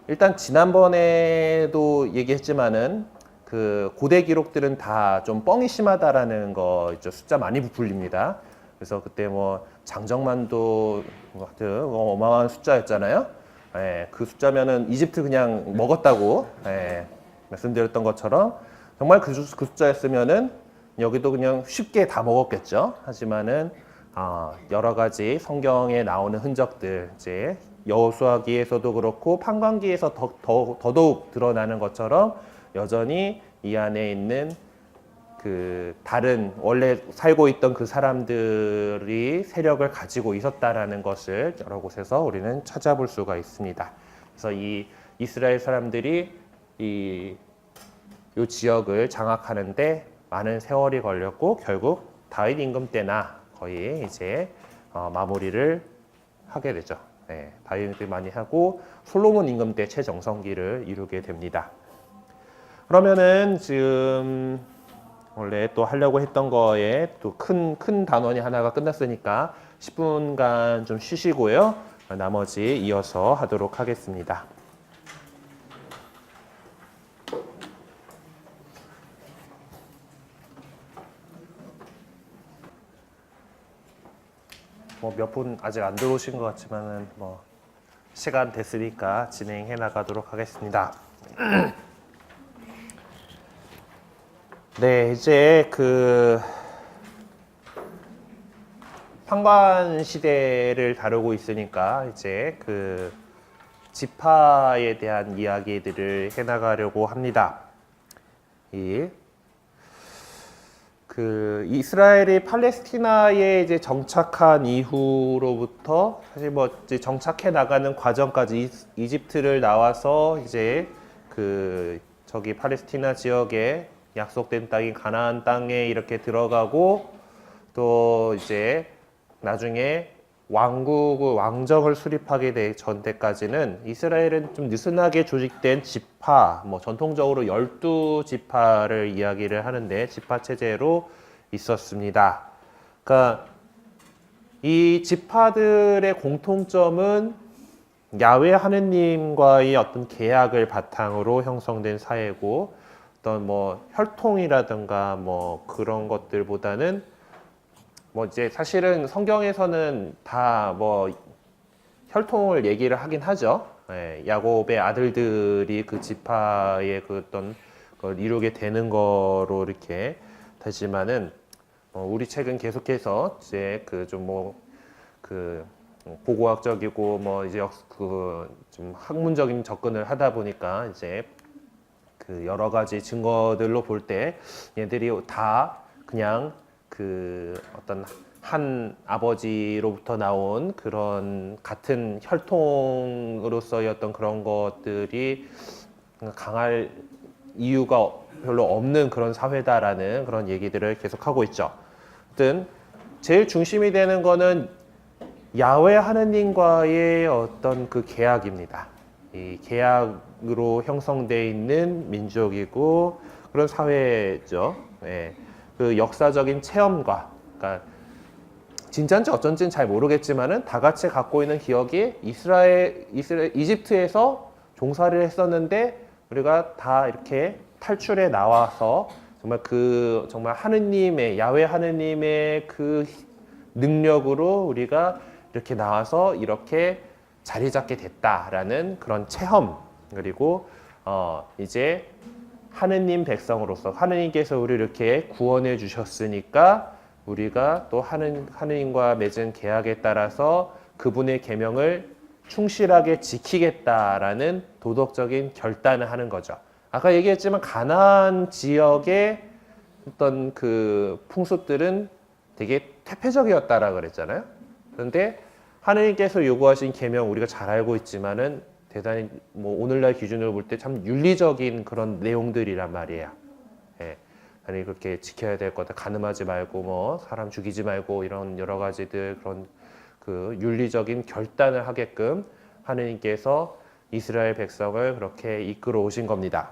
일단 지난번에도 얘기했지만은 그 고대 기록들은 다 좀 뻥이 심하다라는 거 있죠. 숫자 많이 부풀립니다. 그래서 그때 뭐 장정만도 하여튼 어마어마한 숫자였잖아요. 예, 그 숫자면은 이집트 그냥 먹었다고 말씀드렸던 것처럼 정말 그 숫자였으면은 여기도 그냥 쉽게 다 먹었겠죠. 하지만은 여러 가지 성경에 나오는 흔적들 이제 여호수아기에서도 그렇고 판관기에서 더더욱 드러나는 것처럼 여전히 이 안에 있는 그 다른 원래 살고 있던 그 사람들이 세력을 가지고 있었다라는 것을 여러 곳에서 우리는 찾아볼 수가 있습니다. 그래서 이 이스라엘 사람들이 이 지역을 장악하는데 많은 세월이 걸렸고 결국 다윗 임금 때나 거의 이제 마무리를 하게 되죠. 네, 다윗 임금 많이 하고 솔로몬 임금 때 최정성기를 이루게 됩니다. 그러면은 지금 원래 또 하려고 했던 거에 또 큰 단원이 하나가 끝났으니까 10분간 좀 쉬시고요. 나머지 이어서 하도록 하겠습니다. 뭐 몇 분 아직 안 들어오신 것 같지만은 뭐 시간 됐으니까 진행해 나가도록 하겠습니다. 네, 이제 그 판관 시대를 다루고 있으니까 이제 그 지파에 대한 이야기들을 해나가려고 합니다. 그 이스라엘이 팔레스티나에 이제 정착한 이후로부터 사실 뭐 이제 정착해 나가는 과정까지 이집트를 나와서 이제 그 저기 팔레스티나 지역에 약속된 땅인 가나안 땅에 이렇게 들어가고 또 이제 나중에 왕정을 수립하게 될 전때까지는 이스라엘은 좀 느슨하게 조직된 지파, 뭐 전통적으로 12지파를 이야기를 하는데 지파 체제로 있었습니다. 그러니까 이 지파들의 공통점은 야훼 하느님과의 어떤 계약을 바탕으로 형성된 사회고 어떤 뭐 혈통이라든가 뭐 그런 것들보다는 뭐 이제 사실은 성경에서는 다 뭐 혈통을 얘기를 하긴 하죠. 야곱의 아들들이 그 지파의 그 어떤 걸 이루게 되는 거로 이렇게 되지만은 우리 책은 계속해서 이제 그 좀 뭐 그 고고학적이고 뭐 이제 그 좀 학문적인 접근을 하다 보니까 이제 그 여러 가지 증거들로 볼 때 얘들이 다 그냥 그 어떤 한 아버지로부터 나온 그런 같은 혈통으로서의 어떤 그런 것들이 강할 이유가 별로 없는 그런 사회다라는 그런 얘기들을 계속하고 있죠. 어쨌든 제일 중심이 되는 거는 야훼 하느님과의 어떤 그 계약입니다. 이 계약으로 형성되어 있는 민족이고 그런 사회죠. 예. 그 역사적인 체험과, 그러니까 진짜인지 어쩐지는 잘 모르겠지만은 다 같이 갖고 있는 기억이 이집트에서 종살이를 했었는데 우리가 다 이렇게 탈출해 나와서 정말 하느님의 야훼 하느님의 그 능력으로 우리가 이렇게 나와서 이렇게 자리 잡게 됐다라는 그런 체험, 그리고 이제 하느님 백성으로서 하느님께서 우리를 이렇게 구원해 주셨으니까 우리가 또 하느님과 맺은 계약에 따라서 그분의 계명을 충실하게 지키겠다라는 도덕적인 결단을 하는 거죠. 아까 얘기했지만 가나안 지역의 어떤 그 풍습들은 되게 퇴폐적이었다라 그랬잖아요. 그런데 하느님께서 요구하신 계명 우리가 잘 알고 있지만은 대단히 뭐 오늘날 기준으로 볼 때 참 윤리적인 그런 내용들이란 말이에요. 예. 아니 그렇게 지켜야 될 거다. 간음하지 말고 뭐 사람 죽이지 말고 이런 여러 가지들 그런 그 윤리적인 결단을 하게끔 하느님께서 이스라엘 백성을 그렇게 이끌어 오신 겁니다.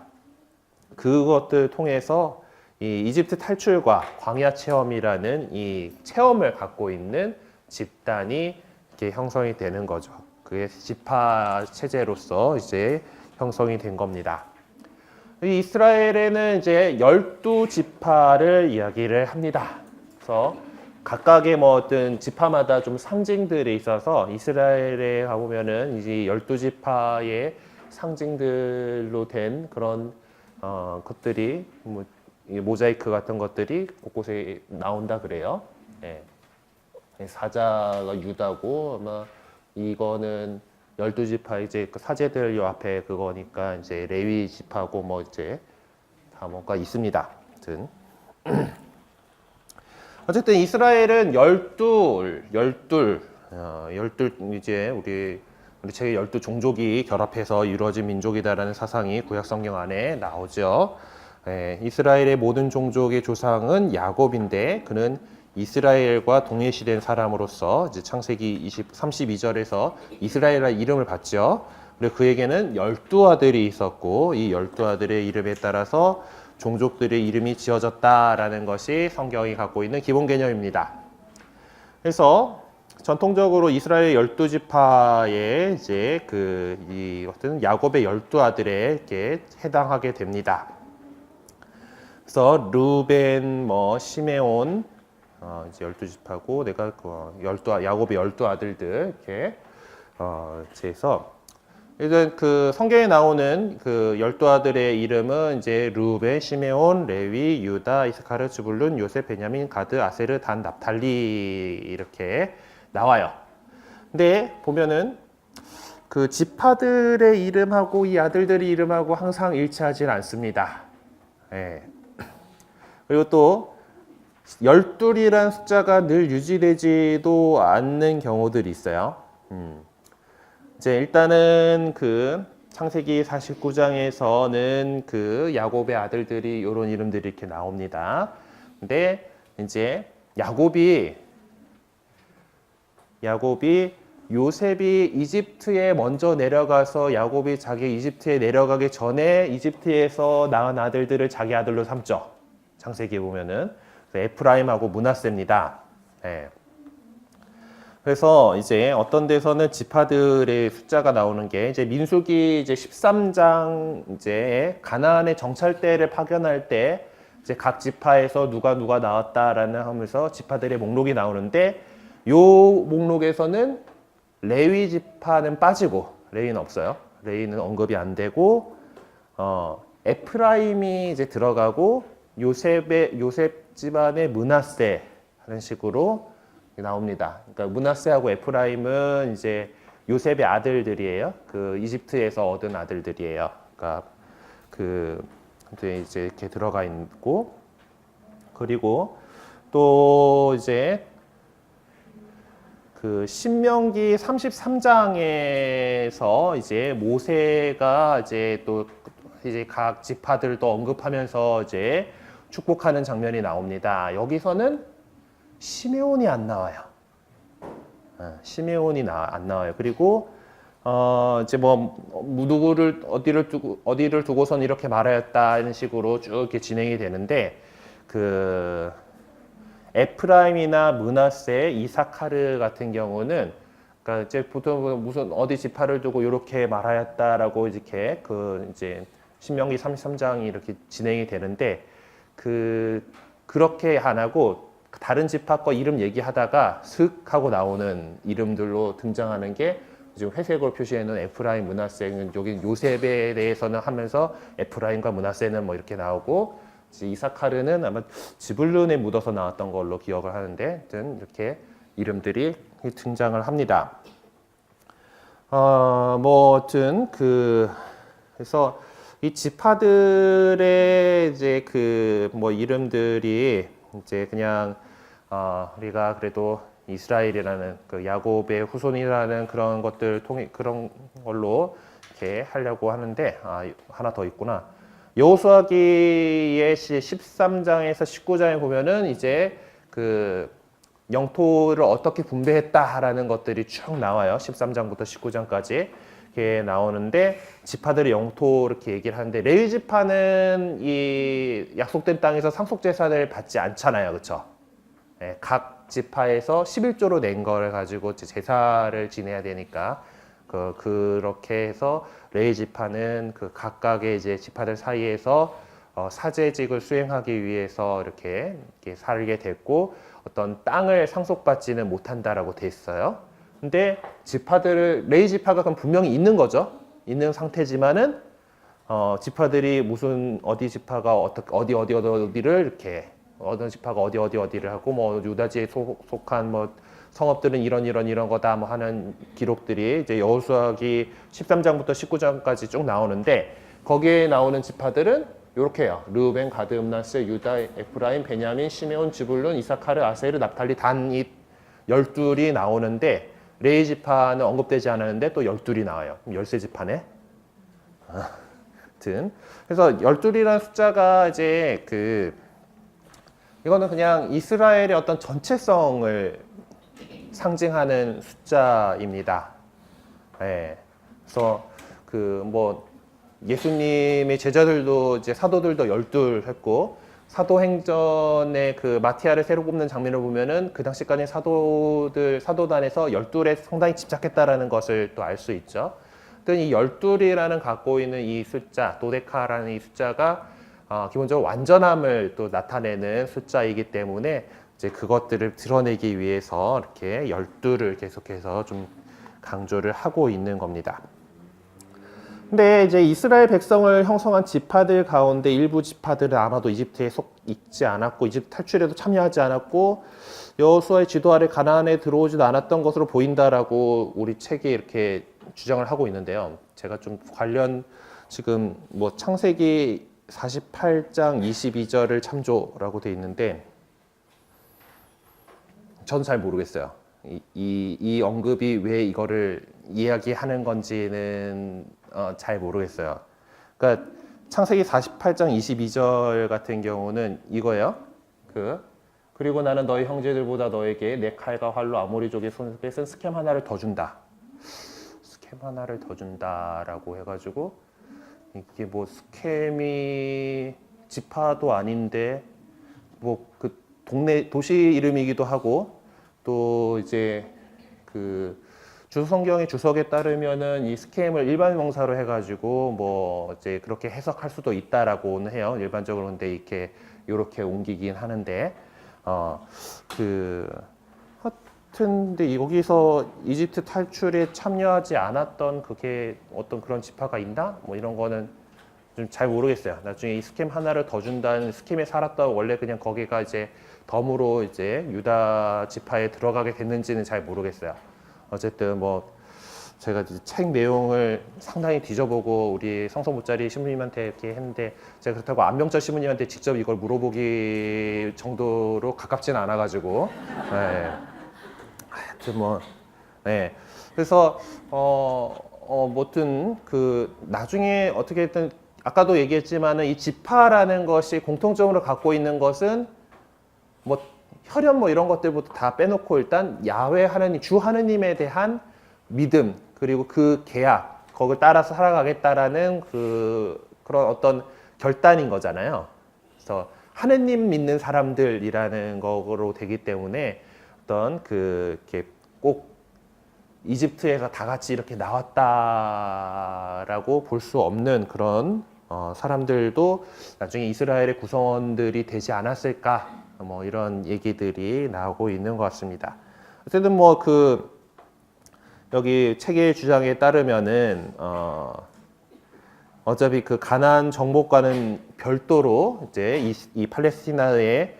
그것들 통해서 이 이집트 탈출과 광야 체험이라는 이 체험을 갖고 있는 집단이 이렇게 형성이 되는 거죠. 그게 지파 체제로서 이제 형성이 된 겁니다. 이 이스라엘에는 이제 12지파를 이야기를 합니다. 그래서 각각의 뭐 어떤 지파마다 좀 상징들이 있어서 이스라엘에 가보면은 이제 12지파의 상징들로 된 그런 것들이 뭐 모자이크 같은 것들이 곳곳에 나온다 그래요. 예. 사자가 유다고 아마 이거는 12지파 이제 그 사제들 요 앞에 그거니까 이제 레위 지파고 뭐 이제 다 뭔가 있습니다. 아무튼 어쨌든 이스라엘은 열둘 이제 우리 제 12종족이 결합해서 이루어진 민족이다라는 사상이 구약 성경 안에 나오죠. 예, 이스라엘의 모든 종족의 조상은 야곱인데 그는 이스라엘과 동일시된 사람으로서 이제 창세기 32절에서 이스라엘이라는 이름을 받죠. 그리고 그에게는 12아들이 있었고 이 12아들의 이름에 따라서 종족들의 이름이 지어졌다라는 것이 성경이 갖고 있는 기본 개념입니다. 그래서 전통적으로 이스라엘 12지파의 이제 이 어떤 야곱의 12아들에게 해당하게 됩니다. 그래서 루벤, 시메온, 이제 12지파고 내가 야곱의 12아들들 이렇게 해서 일단 그 성경에 나오는 그 12아들의 이름은 이제 루벤, 시메온, 레위, 유다, 이스카르, 즈불룬, 요셉, 베냐민, 가드, 아세르, 단, 납달리 이렇게 나와요. 근데 보면은 그 지파들의 이름하고 이 아들들의 이름하고 항상 일치하지 않습니다. 예. 그리고 또 12이라는 숫자가 늘 유지되지도 않는 경우들이 있어요. 이제 일단은 그 창세기 49장에서는 그 야곱의 아들들이 이런 이름들이 이렇게 나옵니다. 근데 이제 야곱이 요셉이 이집트에 먼저 내려가서 야곱이 자기 이집트에 내려가기 전에 이집트에서 낳은 아들들을 자기 아들로 삼죠. 창세기에 보면은 에프라임하고 므낫세입니다. 네. 그래서 이제 어떤 데서는 지파들의 숫자가 나오는 게 이제 민수기 이제 13장 이제 가나안의 정찰대를 파견할 때 이제 각 지파에서 누가 나왔다라는 하면서 지파들의 목록이 나오는데 요 목록에서는 레위 지파는 빠지고 레위는 없어요. 레위는 언급이 안 되고 에프라임이 이제 들어가고 요셉 집안의 므낫세 하는 식으로 나옵니다. 그러니까 므낫세하고 에프라임은 이제 요셉의 아들들이에요. 그 이집트에서 얻은 아들들이에요. 그러니까 이제 이렇게 들어가 있고 그리고 또 이제 그 신명기 33장에서 이제 모세가 이제 또 이제 각 지파들도 언급하면서 이제 축복하는 장면이 나옵니다. 여기서는 시메온이 안 나와요. 시메온이 안 나와요. 그리고 이제 뭐 누구를 어디를 두고선 이렇게 말하였다는 식으로 쭉 이렇게 진행이 되는데 그 에프라임이나 므낫세, 이사카르 같은 경우는 그러니까 이제 보통 무슨 어디 지파를 두고 이렇게 말하였다라고 이렇게 그 이제 신명기 33장이 이렇게 진행이 되는데 그렇게 안 하고 다른 지파 거 이름 얘기하다가 슥 하고 나오는 이름들로 등장하는 게 지금 회색으로 표시해 놓은 에프라임, 므낫세는 여기 요셉에 대해서는 하면서 에프라임과 므낫세는 뭐 이렇게 나오고 이사카르는 아마 지불룬에 묻어서 나왔던 걸로 기억을 하는데 하여튼 이렇게 이름들이 등장을 합니다. 뭐 하여튼 그래서 이 지파들의 이제 그 뭐 이름들이 이제 그냥 우리가 그래도 이스라엘이라는 그 야곱의 후손이라는 그런 것들 통해 그런 걸로 이렇게 하려고 하는데 하나 더 있구나. 여호수아기의 13장에서 19장에 보면은 이제 그 영토를 어떻게 분배했다라는 것들이 쭉 나와요. 13장부터 19장까지 이렇게 나오는데 지파들의 영토 이렇게 얘기를 하는데 레위 지파는 이 약속된 땅에서 상속 제사를 받지 않잖아요, 그렇죠? 네, 각 지파에서 11조로 낸 걸 가지고 제사를 지내야 되니까 그렇게 해서 레위 지파는 그 각각의 이제 지파들 사이에서 사제직을 수행하기 위해서 이렇게 살게 됐고 어떤 땅을 상속받지는 못한다라고 돼 있어요. 근데 레위 지파가 그럼 분명히 있는 거죠. 있는 상태지만은 지파들이 무슨 어디 지파가 어디를 이렇게 어느 지파가 어디를 하고 뭐 유다지에 속한 뭐 성읍들은 이런 거다 뭐 하는 기록들이 이제 여호수아기 13장부터 19장까지 쭉 나오는데 거기에 나오는 지파들은 이렇게 해요. 르우벤, 가드, 므낫세, 유다, 에프라임, 베냐민, 시메온, 지불룬, 이사카르, 아세르, 납달리, 단 이 12이 나오는데 레위 지파는 언급되지 않았는데 또 12이 나와요. 그럼 13지파네. 아무튼 그래서 12이라는 숫자가 이제 이거는 그냥 이스라엘의 어떤 전체성을 상징하는 숫자입니다. 네. 그래서 뭐 예수님의 제자들도 이제 사도들도 12 했고 사도행전의 그 마티아를 새로 굽는 장면을 보면은 그 당시까지 사도단에서 12에 상당히 집착했다라는 것을 또 알 수 있죠. 이 12이라는 갖고 있는 이 숫자, 도데카라는 이 숫자가 기본적으로 완전함을 또 나타내는 숫자이기 때문에 이제 그것들을 드러내기 위해서 이렇게 12를 계속해서 좀 강조를 하고 있는 겁니다. 근데 이제 이스라엘 백성을 형성한 지파들 가운데 일부 지파들은 아마도 이집트에 있지 않았고 이집트 탈출에도 참여하지 않았고 여호수아의 지도 아래 가나안에 들어오지도 않았던 것으로 보인다라고 우리 책에 이렇게 주장을 하고 있는데요. 제가 좀 관련 지금 뭐 창세기 48장 22절을 참조라고 돼 있는데 전 잘 모르겠어요. 이 언급이 왜 이거를 이야기하는 건지는 잘 모르겠어요. 그러니까 창세기 48장 22절 같은 경우는 이거예요. 그리고 나는 너희 형제들보다 너에게 내 칼과 활로 아모리족의 손을 뺏은 스켐 하나를 더 준다. 스켐 하나를 더 준다라고 해가지고 이게 뭐 스켐이 지파도 아닌데 뭐 그 도시 이름이기도 하고 또 이제 주성경의 주석에 따르면은 이 스켐을 일반 명사로 해가지고 뭐 이제 그렇게 해석할 수도 있다라고는 해요. 일반적으로 근데 이렇게 옮기긴 하는데 근데 여기서 이집트 탈출에 참여하지 않았던 그게 어떤 그런 지파가 있나? 뭐 이런 거는 좀 잘 모르겠어요. 나중에 이 스켐 하나를 더 준다는 스켐에 살았다 원래 그냥 거기가 이제 덤으로 이제 유다 지파에 들어가게 됐는지는 잘 모르겠어요. 어쨌든 뭐 제가 이제 책 내용을 상당히 뒤져보고 우리 성서모짜리 신부님한테 이렇게 했는데 제가 그렇다고 안병철 신부님한테 직접 이걸 물어보기 정도로 가깝진 않아가지고 네. 하여튼 뭐 네. 그래서 뭐든 그 나중에 어떻게든 아까도 얘기했지만은 이 지파라는 것이 공통적으로 갖고 있는 것은 뭐 혈연 뭐 이런 것들부터 다 빼놓고 일단 야훼 하나님 주 하느님에 대한 믿음 그리고 그 계약 거기를 따라서 살아가겠다라는 그런 어떤 결단인 거잖아요. 그래서 하느님 믿는 사람들이라는 거로 되기 때문에 어떤 이렇게 꼭 이집트에서 다 같이 이렇게 나왔다라고 볼 수 없는 그런 사람들도 나중에 이스라엘의 구성원들이 되지 않았을까 뭐 이런 얘기들이 나오고 있는 것 같습니다. 어쨌든 뭐 여기 책의 주장에 따르면은 어차피 그 가나안 정복과는 별도로 이제 이 팔레스티나의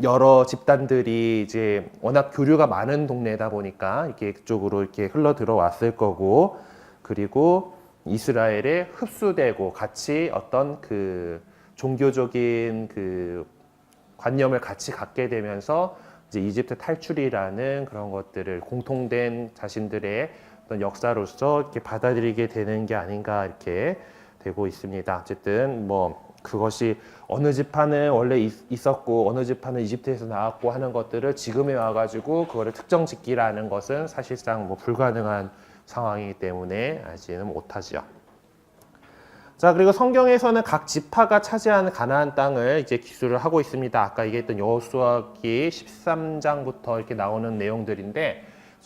여러 집단들이 이제 워낙 교류가 많은 동네다 보니까 이렇게 그쪽으로 이렇게 흘러 들어왔을 거고 그리고 이스라엘에 흡수되고 같이 어떤 그 종교적인 그 관념을 같이 갖게 되면서 이제 이집트 탈출이라는 그런 것들을 공통된 자신들의 어떤 역사로서 이렇게 받아들이게 되는 게 아닌가 이렇게 되고 있습니다. 어쨌든 뭐 그것이 어느 지파는 원래 있었고 어느 지파는 이집트에서 나왔고 하는 것들을 지금에 와가지고 그거를 특정 짓기라는 것은 사실상 뭐 불가능한 상황이기 때문에 알지는 못하죠. 자, 그리고 성경에서는 각 지파가 차지하는 가나안 땅을 이제 기술을 하고 있습니다. 아까 얘기했던 여호수아기 13장부터 이렇게 나오는 내용들인데,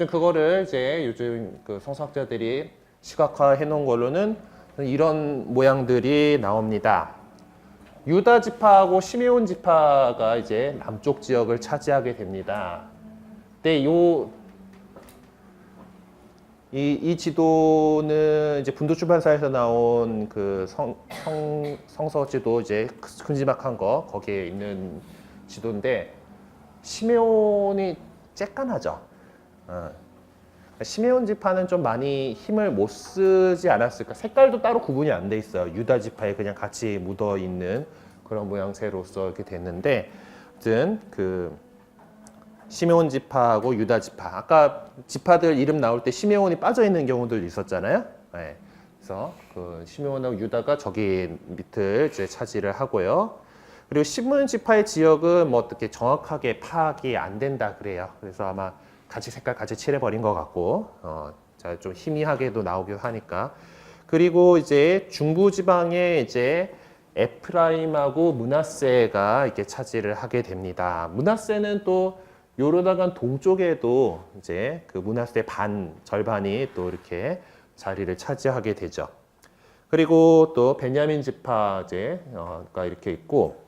그거를 이제 요즘 그 성서학자들이 시각화해 놓은 걸로는 이런 모양들이 나옵니다. 유다 지파하고 시메온 지파가 이제 남쪽 지역을 차지하게 됩니다. 근데 이 지도는 이제 분도 출판사에서 나온 그 성서 지도 이제 큼지막한 거 거기에 있는 지도인데 시메온이 쬐깐하죠. 시메온 지파는 좀 많이 힘을 못 쓰지 않았을까. 색깔도 따로 구분이 안 돼 있어요. 유다 지파에 그냥 같이 묻어 있는 그런 모양새로서 이렇게 됐는데, 아무튼 시메온 지파하고 유다 지파. 아까 지파들 이름 나올 때 시메온이 빠져 있는 경우도 있었잖아요. 네. 그래서 그 시메온하고 유다가 저기 밑을 이제 차지를 하고요. 그리고 시므온 지파의 지역은 뭐 어떻게 정확하게 파악이 안 된다 그래요. 그래서 아마 같이 색깔 같이 칠해버린 것 같고, 자, 좀 희미하게도 나오기도 하니까. 그리고 이제 중부 지방에 이제 에프라임하고 므낫세가 이렇게 차지를 하게 됩니다. 므낫세는 또 요르단강 동쪽에도 이제 그 므낫세 절반이 또 이렇게 자리를 차지하게 되죠. 그리고 또 베냐민 지파가 이렇게 있고,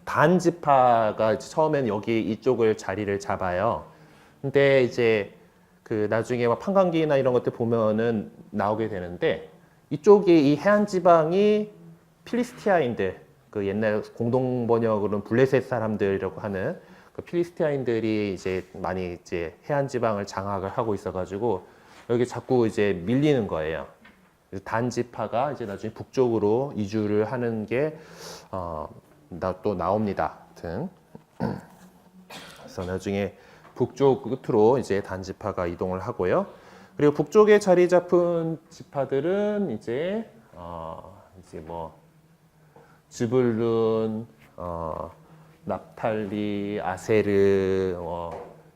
단 지파가 처음엔 여기 이쪽을 자리를 잡아요. 근데 이제 그 나중에 막 판관기나 이런 것들 보면은 나오게 되는데, 이쪽이 이 해안 지방이 필리스티아인들, 그 옛날 공동 번역으로는 블레셋 사람들이라고 하는 그 필리스티아인들이 이제 많이 이제 해안 지방을 장악을 하고 있어가지고 여기 자꾸 이제 밀리는 거예요. 단 지파가 이제 나중에 북쪽으로 이주를 하는 게 또 나옵니다. 하여튼 그래서 나중에 북쪽 끝으로 이제 단 지파가 이동을 하고요. 그리고 북쪽에 자리 잡은 지파들은 이제 뭐 즈불룬, 납탈리, 아세르,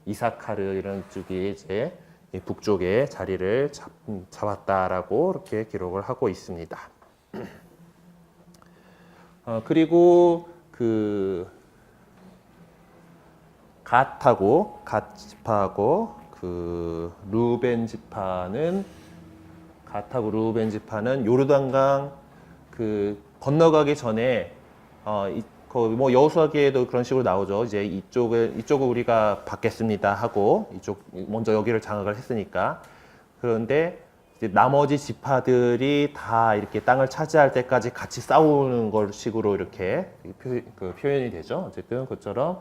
이사카르 이런 쪽이 이제 북쪽에 자리를 잡았다라고 이렇게 기록을 하고 있습니다. 그리고 갓 지파하고 루벤 지파는 갓하고 루벤 지파는 요르단강 건너가기 전에 뭐 여호수아기에도 그런 식으로 나오죠. 이제 이쪽을 우리가 받겠습니다 하고 이쪽 먼저 여기를 장악을 했으니까. 그런데 이제 나머지 지파들이 다 이렇게 땅을 차지할 때까지 같이 싸우는 걸 식으로 이렇게 표현이 되죠. 어쨌든 그처럼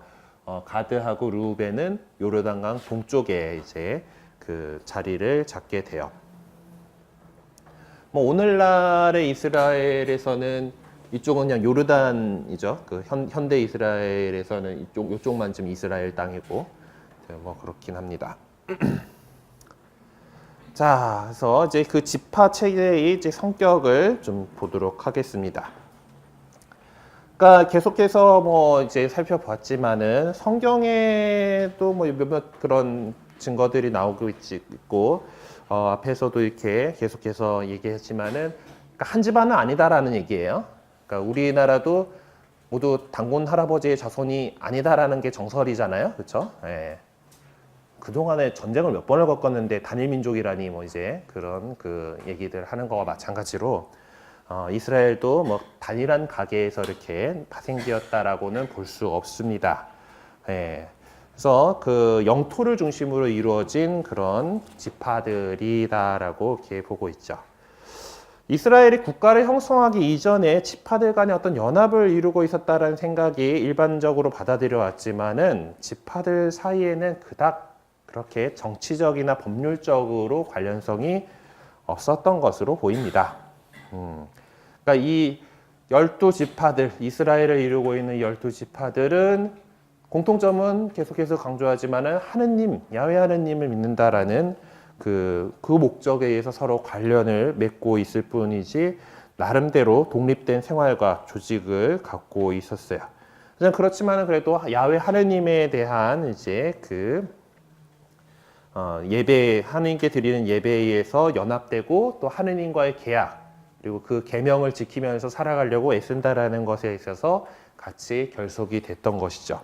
가드하고 루벤은 요르단강 동쪽에 이제 그 자리를 잡게 돼요. 뭐 오늘날의 이스라엘에서는 이쪽은 그냥 요르단이죠. 그 현대 이스라엘에서는 이쪽만 좀 이스라엘 땅이고 뭐 그렇긴 합니다. 자, 그래서 이제 그 지파 체계의 이제 성격을 좀 보도록 하겠습니다. 그러니까 계속해서 뭐 이제 살펴봤지만은 성경에도 뭐 몇몇 그런 증거들이 나오고 있고 앞에서도 이렇게 계속해서 얘기했지만은 그러니까 한 집안은 아니다라는 얘기예요. 그러니까 우리나라도 모두 단군 할아버지의 자손이 아니다라는 게 정설이잖아요, 그렇죠? 예. 그 동안에 전쟁을 몇 번을 겪었는데 단일 민족이라니 뭐 이제 그런 그 얘기들 하는 거와 마찬가지로 이스라엘도 뭐 단일한 가계에서 이렇게 파생되었다라고는 볼 수 없습니다. 예. 그래서 그 영토를 중심으로 이루어진 그런 지파들이다라고 이렇게 보고 있죠. 이스라엘이 국가를 형성하기 이전에 지파들 간의 어떤 연합을 이루고 있었다라는 생각이 일반적으로 받아들여 왔지만은 지파들 사이에는 그닥 그렇게 정치적이나 법률적으로 관련성이 없었던 것으로 보입니다. 그러니까 이 12지파들, 이스라엘을 이루고 있는 12지파들은 공통점은 계속해서 강조하지만은 하느님, 야훼 하느님을 믿는다라는 그 목적에 의해서 서로 관련을 맺고 있을 뿐이지 나름대로 독립된 생활과 조직을 갖고 있었어요. 그렇지만은 그래도 야훼 하느님에 대한 이제 예배, 하느님께 드리는 예배에 의해서 연합되고 또 하느님과의 계약 그리고 그 계명을 지키면서 살아가려고 애쓴다라는 것에 있어서 같이 결속이 됐던 것이죠.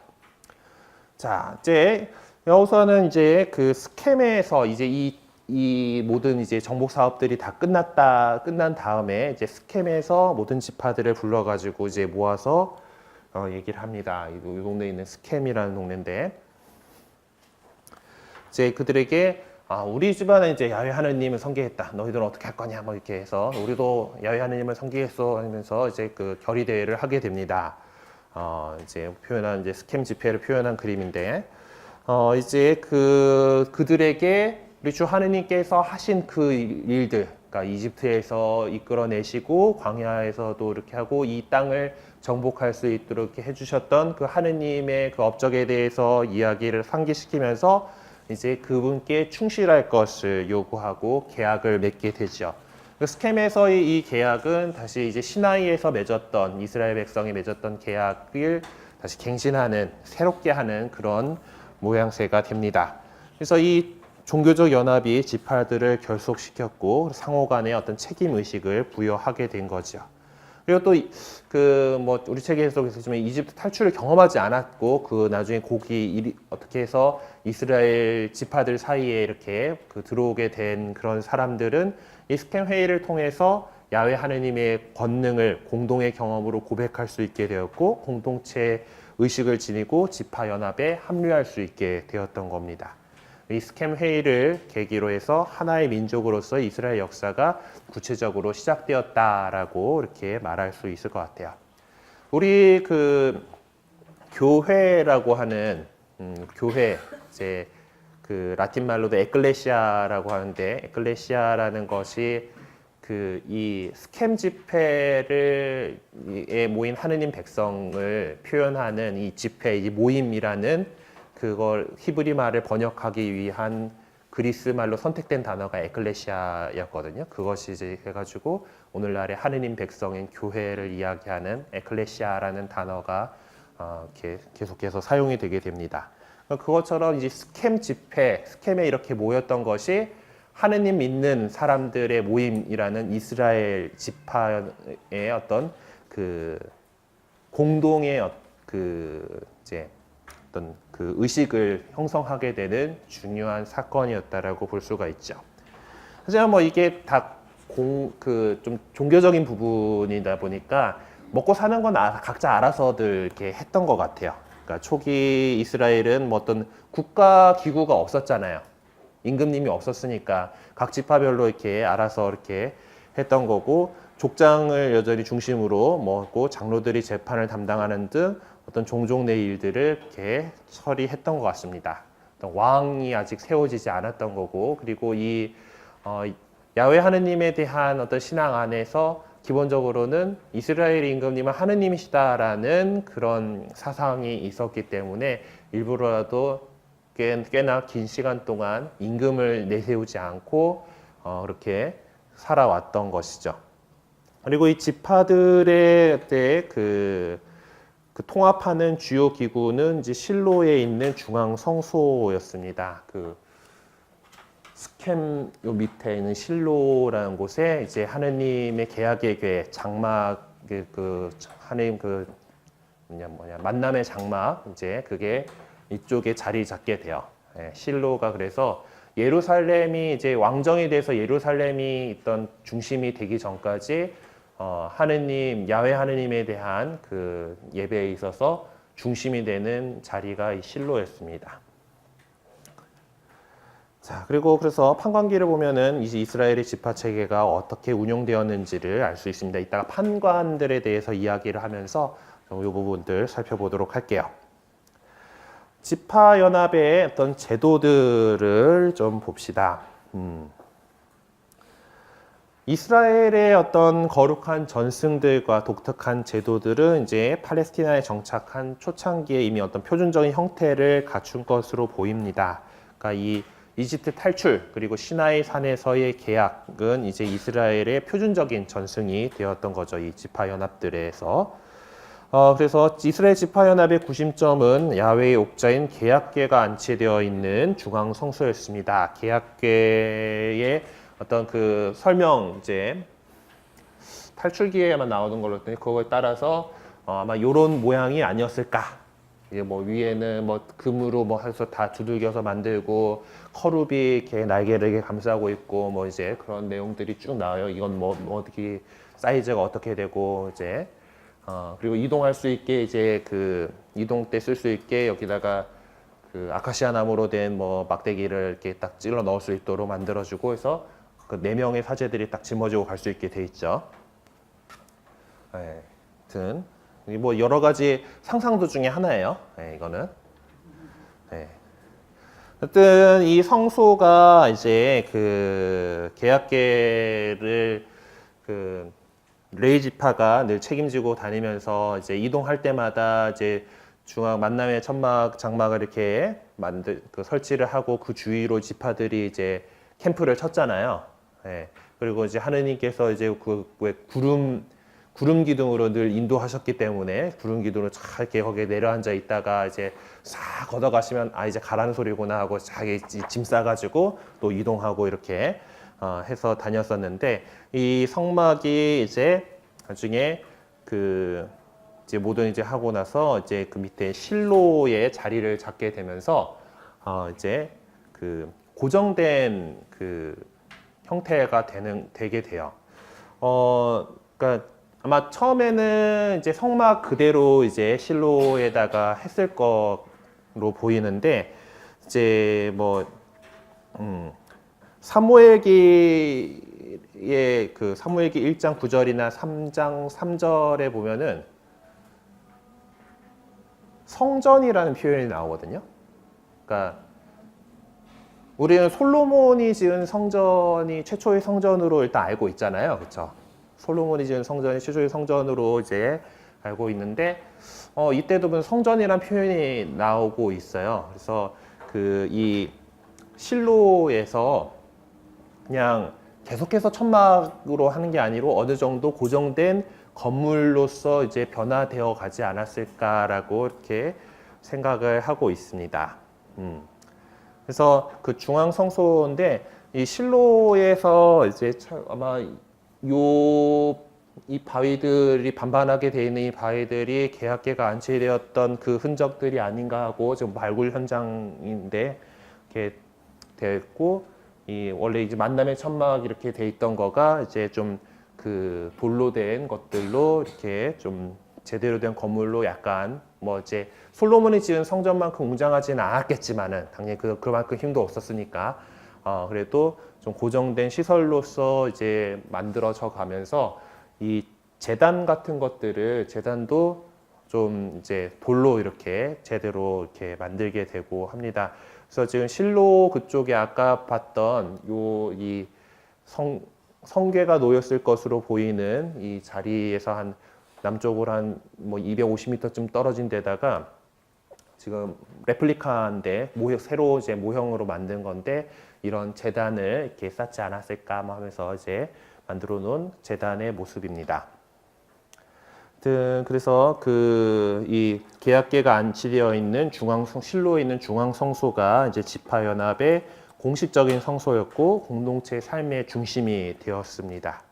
자, 이제 여기서는 이제 그 스켐에서 이제 이 모든 이제 정복 사업들이 다 끝난 다음에 이제 스켐에서 모든 지파들을 불러가지고 이제 모아서 얘기를 합니다. 이 동네에 있는 스켐이라는 동네인데 이제 그들에게 우리 집안은 이제 야훼 하느님을 섬기겠다. 너희들은 어떻게 할 거냐? 뭐 이렇게 해서 우리도 야훼 하느님을 섬기겠어 하면서 이제 그 결의 대회를 하게 됩니다. 이제 표현한 이제 스켐 집회를 표현한 그림인데 이제 그들에게 우리 주 하느님께서 하신 그 일들, 그러니까 이집트에서 이끌어내시고 광야에서도 이렇게 하고 이 땅을 정복할 수 있도록 이렇게 해주셨던 그 하느님의 그 업적에 대해서 이야기를 상기시키면서 이제 그분께 충실할 것을 요구하고 계약을 맺게 되죠. 스켐에서의 이 계약은 다시 이제 시나이에서 맺었던 이스라엘 백성이 맺었던 계약을 다시 갱신하는 새롭게 하는 그런 모양새가 됩니다. 그래서 이 종교적 연합이 지파들을 결속시켰고 상호 간의 어떤 책임 의식을 부여하게 된 거죠. 그리고 또 뭐 우리 책에서 계시지만 이집트 탈출을 경험하지 않았고 그 나중에 어떻게 해서 이스라엘 지파들 사이에 이렇게 들어오게 된 그런 사람들은 이 스켐 회의를 통해서 야훼 하느님의 권능을 공동의 경험으로 고백할 수 있게 되었고 공동체 의식을 지니고 지파 연합에 합류할 수 있게 되었던 겁니다. 이 스켐 회의를 계기로 해서 하나의 민족으로서 이스라엘 역사가 구체적으로 시작되었다라고 이렇게 말할 수 있을 것 같아요. 우리 교회라고 하는 교회 이제 라틴 말로도 에클레시아라고 하는데 에클레시아라는 것이 이 스켐 집회에 모인 하느님 백성을 표현하는 이 집회, 이 모임이라는 그걸 히브리 말을 번역하기 위한 그리스 말로 선택된 단어가 에클레시아였거든요. 그것이 이제 해가지고 오늘날의 하느님 백성인 교회를 이야기하는 에클레시아라는 단어가 이렇게 계속해서 사용이 되게 됩니다. 그것처럼 이제 스켐 집회, 스켐에 이렇게 모였던 것이 하느님 믿는 사람들의 모임이라는 이스라엘 지파의 어떤 공동의 이제 어떤 의식을 형성하게 되는 중요한 사건이었다라고 볼 수가 있죠. 하지만 뭐 이게 다 좀 종교적인 부분이다 보니까 먹고 사는 건 각자 알아서들 이렇게 했던 것 같아요. 그러니까 초기 이스라엘은 뭐 어떤 국가 기구가 없었잖아요. 임금님이 없었으니까 각 지파별로 이렇게 알아서 이렇게 했던 거고 족장을 여전히 중심으로 먹고 장로들이 재판을 담당하는 등 어떤 종종 내 일들을 이렇게 처리했던 것 같습니다. 어떤 왕이 아직 세워지지 않았던 거고, 그리고 이 야훼 하느님에 대한 어떤 신앙 안에서 기본적으로는 이스라엘 임금님은 하느님이시다라는 그런 사상이 있었기 때문에 일부러라도 꽤나 긴 시간 동안 임금을 내세우지 않고 그렇게 살아왔던 것이죠. 그리고 이 지파들의 그 통합하는 주요 기구는 이제 실로에 있는 중앙 성소였습니다. 그 스켐 요 밑에 있는 실로라는 곳에 이제 하느님의 계약의 궤 장막 그 하느님 그 만남의 장막 이제 그게 이쪽에 자리 잡게 돼요. 예, 실로가 그래서 예루살렘이 이제 왕정이 돼서 예루살렘이 있던 중심이 되기 전까지 하느님 야훼 하느님에 대한 그 예배에 있어서 중심이 되는 자리가 이 실로였습니다. 자, 그리고 그래서 판관기를 보면은 이제 이스라엘의 지파 체계가 어떻게 운영되었는지를 알 수 있습니다. 이따가 판관들에 대해서 이야기를 하면서 이 부분들 살펴보도록 할게요. 지파 연합의 어떤 제도들을 좀 봅시다. 이스라엘의 어떤 거룩한 전승들과 독특한 제도들은 이제 팔레스티나에 정착한 초창기에 이미 어떤 표준적인 형태를 갖춘 것으로 보입니다. 그러니까 이 이집트 탈출 그리고 시나이 산에서의 계약은 이제 이스라엘의 표준적인 전승이 되었던 거죠. 이 지파 연합들에서. 그래서 이스라엘 지파 연합의 구심점은 야훼의 옥자인 계약궤가 안치되어 있는 중앙 성소였습니다. 계약궤의 어떤 그 설명 이제 탈출기에만 나오는 걸로 했더니 그거에 따라서 아마 요런 모양이 아니었을까. 이게 뭐 위에는 뭐 금으로 뭐 해서 다 두들겨서 만들고 커룹이 이렇게 날개를 이렇게 감싸고 있고 뭐 이제 그런 내용들이 쭉 나와요. 이건 뭐 어떻게 사이즈가 어떻게 되고 이제 그리고 이동할 수 있게 이제 그 이동 때 쓸 수 있게 여기다가 그 아카시아 나무로 된 뭐 막대기를 이렇게 딱 찔러 넣을 수 있도록 만들어주고 해서 그 4명의 사제들이 딱 짊어지고 갈 수 있게 돼 있죠. 네, 하여튼 뭐 여러 가지 상상도 중에 하나예요. 네, 이거는. 네. 하여튼 이 성소가 이제 그 계약궤를 그 레위 지파가 늘 책임지고 다니면서 이제 이동할 때마다 이제 중앙 만남의 천막 장막을 이렇게 설치를 하고 그 주위로 지파들이 이제 캠프를 쳤잖아요. 예. 그리고 이제 하느님께서 이제 왜 구름 기둥으로 늘 인도하셨기 때문에 구름 기둥으로 잘 이렇게 거기에 내려앉아 있다가 이제 싹 걷어가시면 이제 가라는 소리구나 하고 자기 짐 싸가지고 또 이동하고 이렇게 해서 다녔었는데 이 성막이 이제 나중에 그 이제 모든 이제 하고 나서 이제 그 밑에 실로의 자리를 잡게 되면서 이제 그 고정된 그 형태가 되게 돼요. 그러니까 아마 처음에는 이제 성막 그대로 이제 실로에다가 했을 거로 보이는데 이제 뭐 사무엘기의 그 사무엘기 1장 9절이나 3장 3절에 보면은 성전이라는 표현이 나오거든요. 그러니까 우리는 솔로몬이 지은 성전이 최초의 성전으로 일단 알고 있잖아요. 그렇죠? 솔로몬이 지은 성전이 최초의 성전으로 이제 알고 있는데 이때도 보면 성전이란 표현이 나오고 있어요. 그래서 그 이 실로에서 그냥 계속해서 천막으로 하는 게 아니고 어느 정도 고정된 건물로서 이제 변화되어 가지 않았을까라고 이렇게 생각을 하고 있습니다. 그래서 그 중앙 성소인데 이 실로에서 이제 아마 이 바위들이 반반하게 되어 있는 이 바위들이 계약궤가 안치되었던 그 흔적들이 아닌가 하고 지금 발굴 현장인데 이렇게 되어 있고 이 원래 이제 만남의 천막 이렇게 돼 있던 거가 이제 좀 그 돌로 된 것들로 이렇게 좀 제대로 된 건물로 약간 뭐 이제 솔로몬이 지은 성전만큼 웅장하지는 않았겠지만은 당연히 그만큼 힘도 없었으니까 그래도 좀 고정된 시설로서 이제 만들어져 가면서 이 제단 같은 것들을 제단도 좀 이제 돌로 이렇게 제대로 이렇게 만들게 되고 합니다. 그래서 지금 실로 그쪽에 아까 봤던 이 성괴가 놓였을 것으로 보이는 이 자리에서 한 남쪽으로 한 뭐 250m쯤 떨어진 데다가 지금 레플리카인데 새로 이제 모형으로 만든 건데 이런 재단을 이렇게 쌓지 않았을까 하면서 이제 만들어 놓은 재단의 모습입니다. 그래서 이 계약계가 안치되어 있는 실로에 있는 중앙 성소가 이제 지파연합의 공식적인 성소였고 공동체의 삶의 중심이 되었습니다.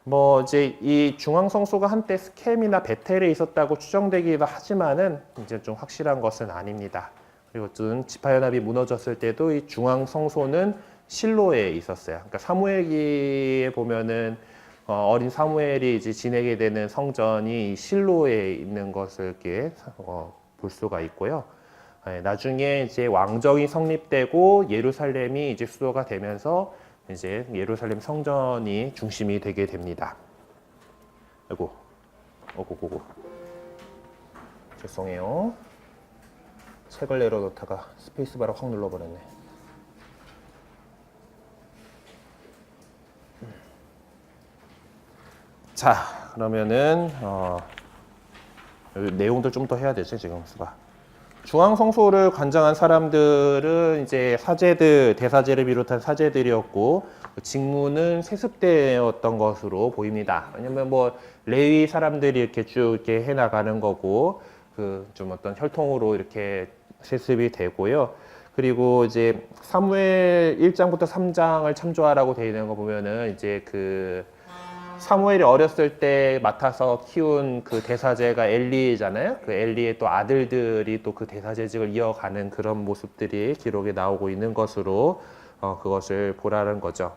뭐 이제 이 중앙 성소가 한때 스켐이나 베텔에 있었다고 추정되기도 하지만은 이제 좀 확실한 것은 아닙니다. 그리고 어쨌든 지파연합이 무너졌을 때도 이 중앙 성소는 실로에 있었어요. 그러니까 사무엘기에 보면은 어린 사무엘이 이제 지내게 되는 성전이 실로에 있는 것을 이렇게 볼 수가 있고요. 나중에 이제 왕정이 성립되고 예루살렘이 이제 수도가 되면서 이제 예루살렘 성전이 중심이 되게 됩니다. 아이고, 죄송해요. 책을 내려놓다가 스페이스바를 확 눌러버렸네. 자, 그러면은 내용들 좀 더 해야 되지 지금 수가. 중앙 성소를 관장한 사람들은 이제 사제들, 대사제를 비롯한 사제들이었고 직무는 세습대였던 것으로 보입니다. 왜냐면 뭐 레위 사람들이 이렇게 쭉 이렇게 해 나가는 거고 그 좀 어떤 혈통으로 이렇게 세습이 되고요. 그리고 이제 사무엘 1장부터 3장을 참조하라고 되어 있는 거 보면은 이제 그 사무엘이 어렸을 때 맡아서 키운 그 대사제가 엘리잖아요. 그 엘리의 또 아들들이 또 그 대사제직을 이어가는 그런 모습들이 기록에 나오고 있는 것으로 그것을 보라는 거죠.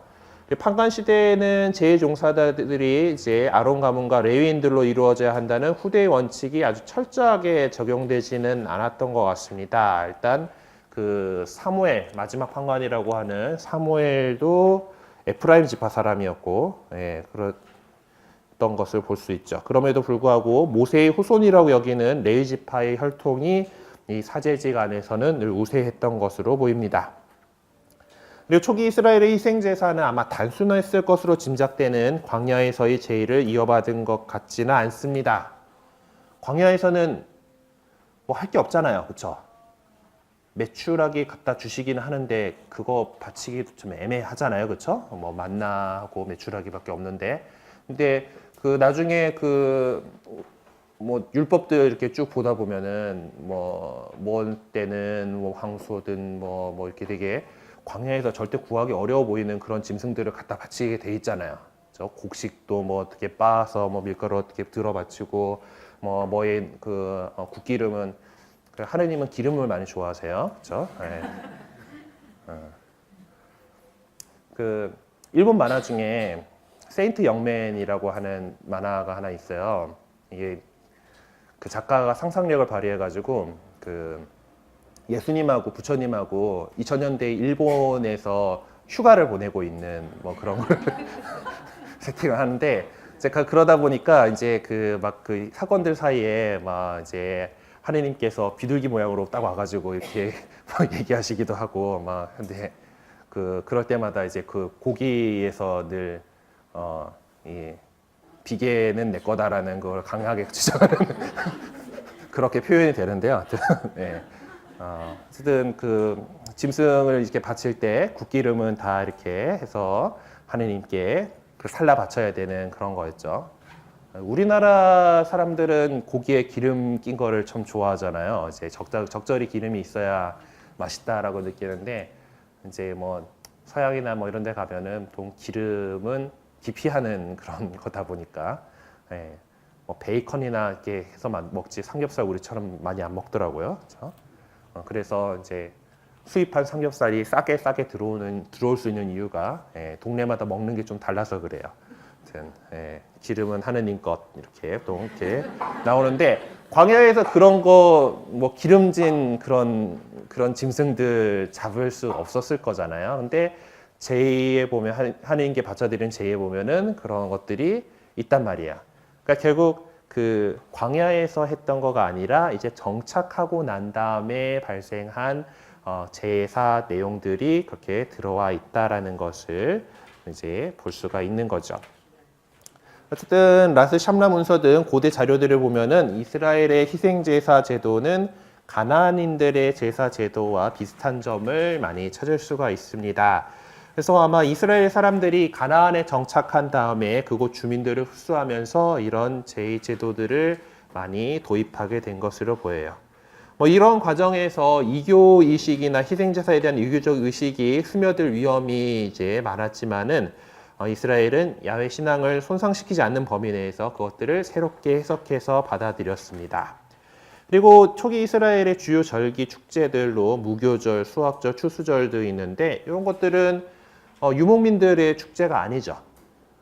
판관 시대에는 제종사자들이 이제 아론 가문과 레위인들로 이루어져야 한다는 후대의 원칙이 아주 철저하게 적용되지는 않았던 것 같습니다. 일단 그 사무엘 마지막 판관이라고 하는 사무엘도 에프라임 지파 사람이었고, 그랬던 것을 볼 수 있죠. 그럼에도 불구하고 모세의 후손이라고 여기는 레위 지파의 혈통이 이 사제직 안에서는 늘 우세했던 것으로 보입니다. 그리고 초기 이스라엘의 희생 제사는 아마 단순했을 것으로 짐작되는 광야에서의 제의를 이어받은 것 같지는 않습니다. 광야에서는 뭐 할 게 없잖아요, 그렇죠? 메추라기 갖다 주시기는 하는데 그거 바치기도 좀 애매하잖아요, 그렇죠? 뭐 만나하고 메추라기밖에 없는데, 근데 그 나중에 뭐 율법들 이렇게 쭉 보다 보면은 뭐 때는 뭐 황소든 뭐 이렇게 되게 광야에서 절대 구하기 어려워 보이는 그런 짐승들을 갖다 바치게 돼 있잖아요. 저 곡식도 뭐 어떻게 빻아서 뭐 밀가루 어떻게 들어 바치고 뭐의 국기름은 하느님은 기름을 많이 좋아하세요, 그렇죠? 네. 그 일본 만화 중에 세인트 영맨이라고 하는 만화가 하나 있어요. 이게 그 작가가 상상력을 발휘해가지고 그 예수님하고 부처님하고 2000년대 일본에서 휴가를 보내고 있는 뭐 그런 걸 세팅을 하는데, 제가 그러다 보니까 이제 그 사건들 사이에 막 이제 하느님께서 비둘기 모양으로 딱 와가지고 이렇게 막 얘기하시기도 하고 막 근데 그럴 때마다 이제 그 고기에서 늘 이 비계는 내 거다라는 걸 강하게 주장하는 그렇게 표현이 되는데요. 네. 어쨌든 그 짐승을 이렇게 바칠 때 국기름은 다 이렇게 해서 하느님께 살라 바쳐야 되는 그런 거였죠. 우리나라 사람들은 고기에 기름 낀 거를 참 좋아하잖아요. 이제 적절히 기름이 있어야 맛있다라고 느끼는데, 이제 뭐 서양이나 뭐 이런 데 가면은 보통 기름은 기피하는 그런 거다 보니까, 뭐 베이컨이나 이렇게 해서 먹지 삼겹살 우리처럼 많이 안 먹더라고요. 그렇죠? 그래서 이제 수입한 삼겹살이 싸게 들어올 수 있는 이유가 동네마다 먹는 게 좀 달라서 그래요. 기름은 하느님 것 이렇게 또 이렇게 나오는데, 광야에서 그런 거 뭐 기름진 그런 짐승들 잡을 수 없었을 거잖아요. 근데 제의에 보면 하느님께 바쳐드리는 제의에 보면은 그런 것들이 있단 말이야. 그러니까 결국 그 광야에서 했던 거가 아니라 이제 정착하고 난 다음에 발생한 제사 내용들이 그렇게 들어와 있다라는 것을 이제 볼 수가 있는 거죠. 어쨌든 라스 샴라 문서 등 고대 자료들을 보면은 이스라엘의 희생제사 제도는 가나안인들의 제사 제도와 비슷한 점을 많이 찾을 수가 있습니다. 그래서 아마 이스라엘 사람들이 가나안에 정착한 다음에 그곳 주민들을 흡수하면서 이런 제도들을 많이 도입하게 된 것으로 보여요. 뭐 이런 과정에서 이교 의식이나 희생제사에 대한 이교적 의식이 스며들 위험이 이제 많았지만은 이스라엘은 야훼 신앙을 손상시키지 않는 범위 내에서 그것들을 새롭게 해석해서 받아들였습니다. 그리고 초기 이스라엘의 주요 절기 축제들로 무교절, 수학절, 추수절도 있는데 이런 것들은 유목민들의 축제가 아니죠.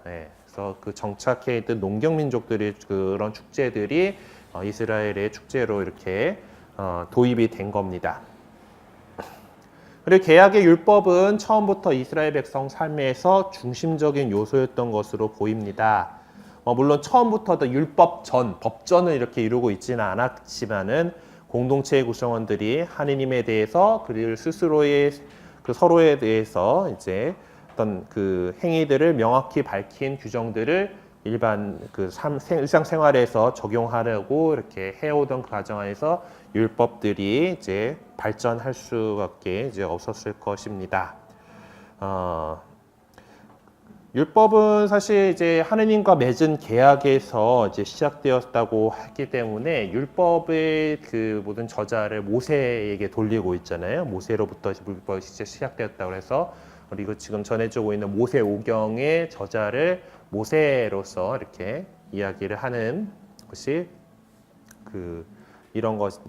네, 그래서 그 정착해 있던 농경민족들의 그런 축제들이 이스라엘의 축제로 이렇게 도입이 된 겁니다. 그리고 개약의 율법은 처음부터 이스라엘 백성 삶에서 중심적인 요소였던 것으로 보입니다. 물론 처음부터 율법 전, 법전을 이렇게 이루고 있지는 않았지만은 공동체의 구성원들이 하느님에 대해서 그들 스스로의 그 서로에 대해서 이제 어떤 그 행위들을 명확히 밝힌 규정들을 일반 그 일상생활에서 적용하려고 이렇게 해오던 그 과정 안에서 율법들이 이제 발전할 수밖에 이제 없었을 것입니다. 율법은 사실 이제 하느님과 맺은 계약에서 이제 시작되었다고 했기 때문에 율법의 그 모든 저자를 모세에게 돌리고 있잖아요. 모세로부터 율법이 시작되었다고 해서 그리고 지금 전해지고 있는 모세 오경의 저자를 모세로서 이렇게 이야기를 하는 것이 이런 것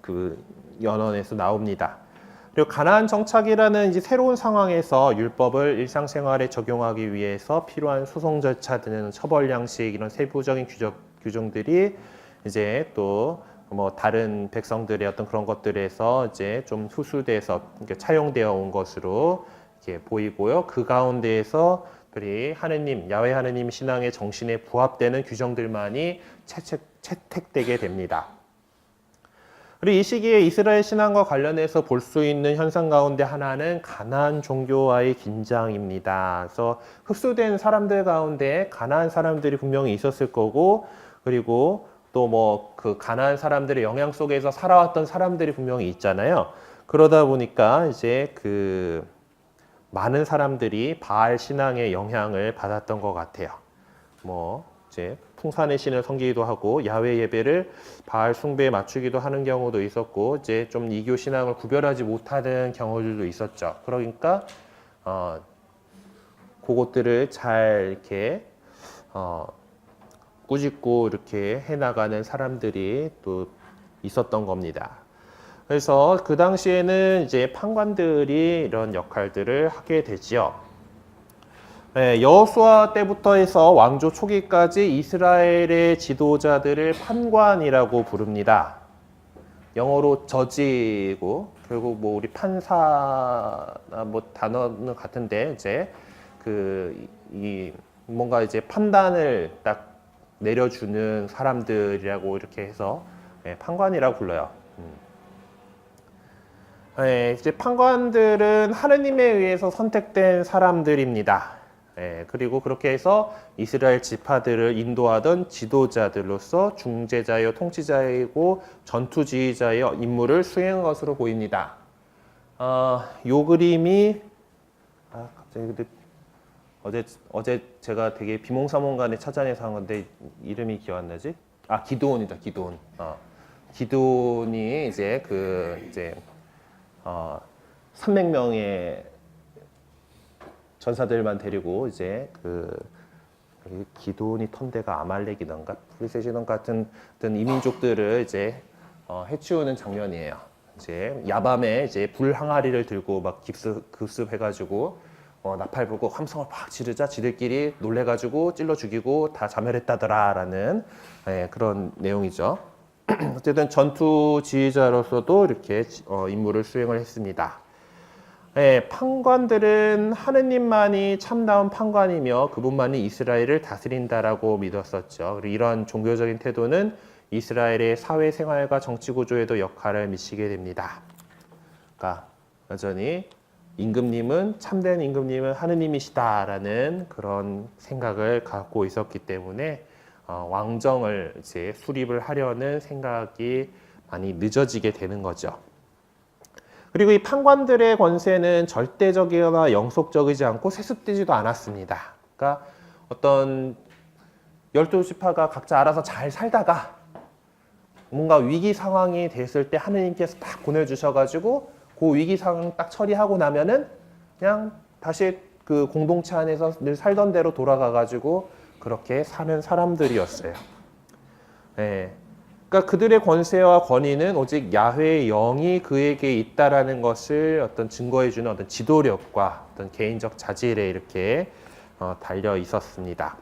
연언에서 나옵니다. 그리고 가나안 정착이라는 이제 새로운 상황에서 율법을 일상생활에 적용하기 위해서 필요한 소송 절차 등 처벌 양식 이런 세부적인 규정들이 이제 또 뭐 다른 백성들의 어떤 그런 것들에서 이제 좀 흡수돼서 차용되어 온 것으로 이렇게 보이고요. 그 가운데에서 우리 하느님, 야훼 하느님 신앙의 정신에 부합되는 규정들만이 채택되게 됩니다. 그리고 이 시기에 이스라엘 신앙과 관련해서 볼 수 있는 현상 가운데 하나는 가나안 종교와의 긴장입니다. 그래서 흡수된 사람들 가운데 가나안 사람들이 분명히 있었을 거고, 그리고 또 뭐 그 가나안 사람들의 영향 속에서 살아왔던 사람들이 분명히 있잖아요. 그러다 보니까 이제 그 많은 사람들이 바알 신앙의 영향을 받았던 것 같아요. 뭐 이제 풍산의 신을 섬기기도 하고 야훼 예배를 바알 숭배에 맞추기도 하는 경우도 있었고 이제 좀 이교 신앙을 구별하지 못하는 경우들도 있었죠. 그러니까 그것들을 잘 이렇게 꾸짖고 이렇게 해나가는 사람들이 또 있었던 겁니다. 그래서 그 당시에는 이제 판관들이 이런 역할들을 하게 되지요. 네, 여호수아 때부터 해서 왕조 초기까지 이스라엘의 지도자들을 판관이라고 부릅니다. 영어로 저지고 결국 뭐 우리 판사나 뭐 단어는 같은데 이제 이 뭔가 이제 판단을 딱 내려주는 사람들이라고 이렇게 해서 판관이라고 불러요. 이제 판관들은 하느님에 의해서 선택된 사람들입니다. 그리고 그렇게 해서 이스라엘 지파들을 인도하던 지도자들로서 중재자요 통치자이고 전투지휘자의 임무를 수행한 것으로 보입니다. 요 그림이 갑자기 근데 어제 제가 되게 비몽사몽간에 찾아내서 한 건데 이름이 기억 안 나지? 기드온이다. 기드온. 기드온이 이제 300명의 전사들만 데리고 이제 기드온이 턴데가 아말렉이던가 프리세시던 같은 이민족들을 이제 해치우는 장면이에요. 이제 야밤에 이제 불 항아리를 들고 막 급습해가지고 나팔 불고 함성을 팍 지르자 지들끼리 놀래가지고 찔러 죽이고 다 자멸했다더라라는 그런 내용이죠. 어쨌든 전투 지휘자로서도 이렇게 임무를 수행을 했습니다. 판관들은 하느님만이 참다운 판관이며 그분만이 이스라엘을 다스린다라고 믿었었죠. 그리고 이런 종교적인 태도는 이스라엘의 사회생활과 정치구조에도 역할을 미치게 됩니다. 그러니까 여전히 참된 임금님은 하느님이시다라는 그런 생각을 갖고 있었기 때문에 왕정을 이제 수립을 하려는 생각이 많이 늦어지게 되는 거죠. 그리고 이 판관들의 권세는 절대적이거나 영속적이지 않고 세습되지도 않았습니다. 그러니까 어떤 12지파가 각자 알아서 잘 살다가 뭔가 위기 상황이 됐을 때 하느님께서 딱 보내주셔가지고 그 위기 상황 딱 처리하고 나면은 그냥 다시 그 공동체 안에서 늘 살던 대로 돌아가가지고 그렇게 사는 사람들이었어요. 네. 그러니까 그들의 권세와 권위는 오직 야훼의 영이 그에게 있다라는 것을 어떤 증거해주는 어떤 지도력과 어떤 개인적 자질에 이렇게 달려 있었습니다.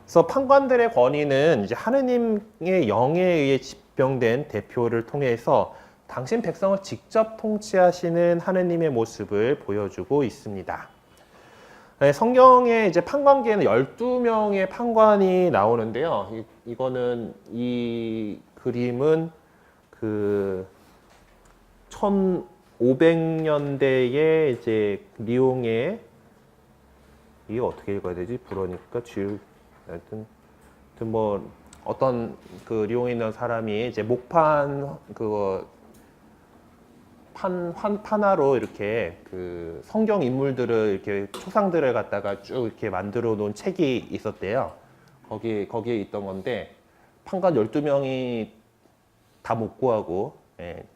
그래서 판관들의 권위는 이제 하느님의 영에 의해 집병된 대표를 통해서 당신 백성을 직접 통치하시는 하느님의 모습을 보여주고 있습니다. 네, 성경에 이제 판관계에는 12명의 판관이 나오는데요. 이거는 이 그림은 그 1500년대에 이제 리옹의 이게 어떻게 읽어야 되지? 불어니까 하여튼 뭐 어떤 그 리옹에 있는 사람이 이제 목판 그거 판화로 이렇게 그 성경 인물들을 이렇게 초상들을 갖다가 쭉 이렇게 만들어 놓은 책이 있었대요. 거기에 있던 건데 판관 12명이 다 못 구하고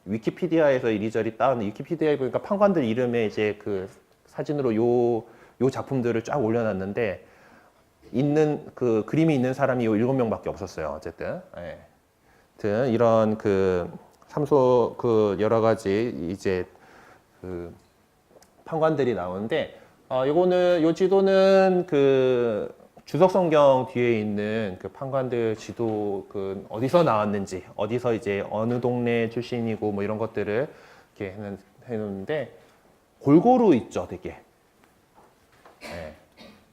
위키피디아에서 이리저리 따온 위키피디아에 보니까 판관들 이름에 이제 그 사진으로 요 작품들을 쫙 올려놨는데 있는 그 그림이 있는 사람이 요 7명밖에 없었어요. 어쨌든 하여튼 이런 그 삼소 그 여러 가지 이제 그 판관들이 나오는데 요 지도는 그 주석 성경 뒤에 있는 그 판관들 지도 그 어디서 나왔는지 어디서 이제 어느 동네 출신이고 뭐 이런 것들을 이렇게 해놓는데 골고루 있죠, 되게.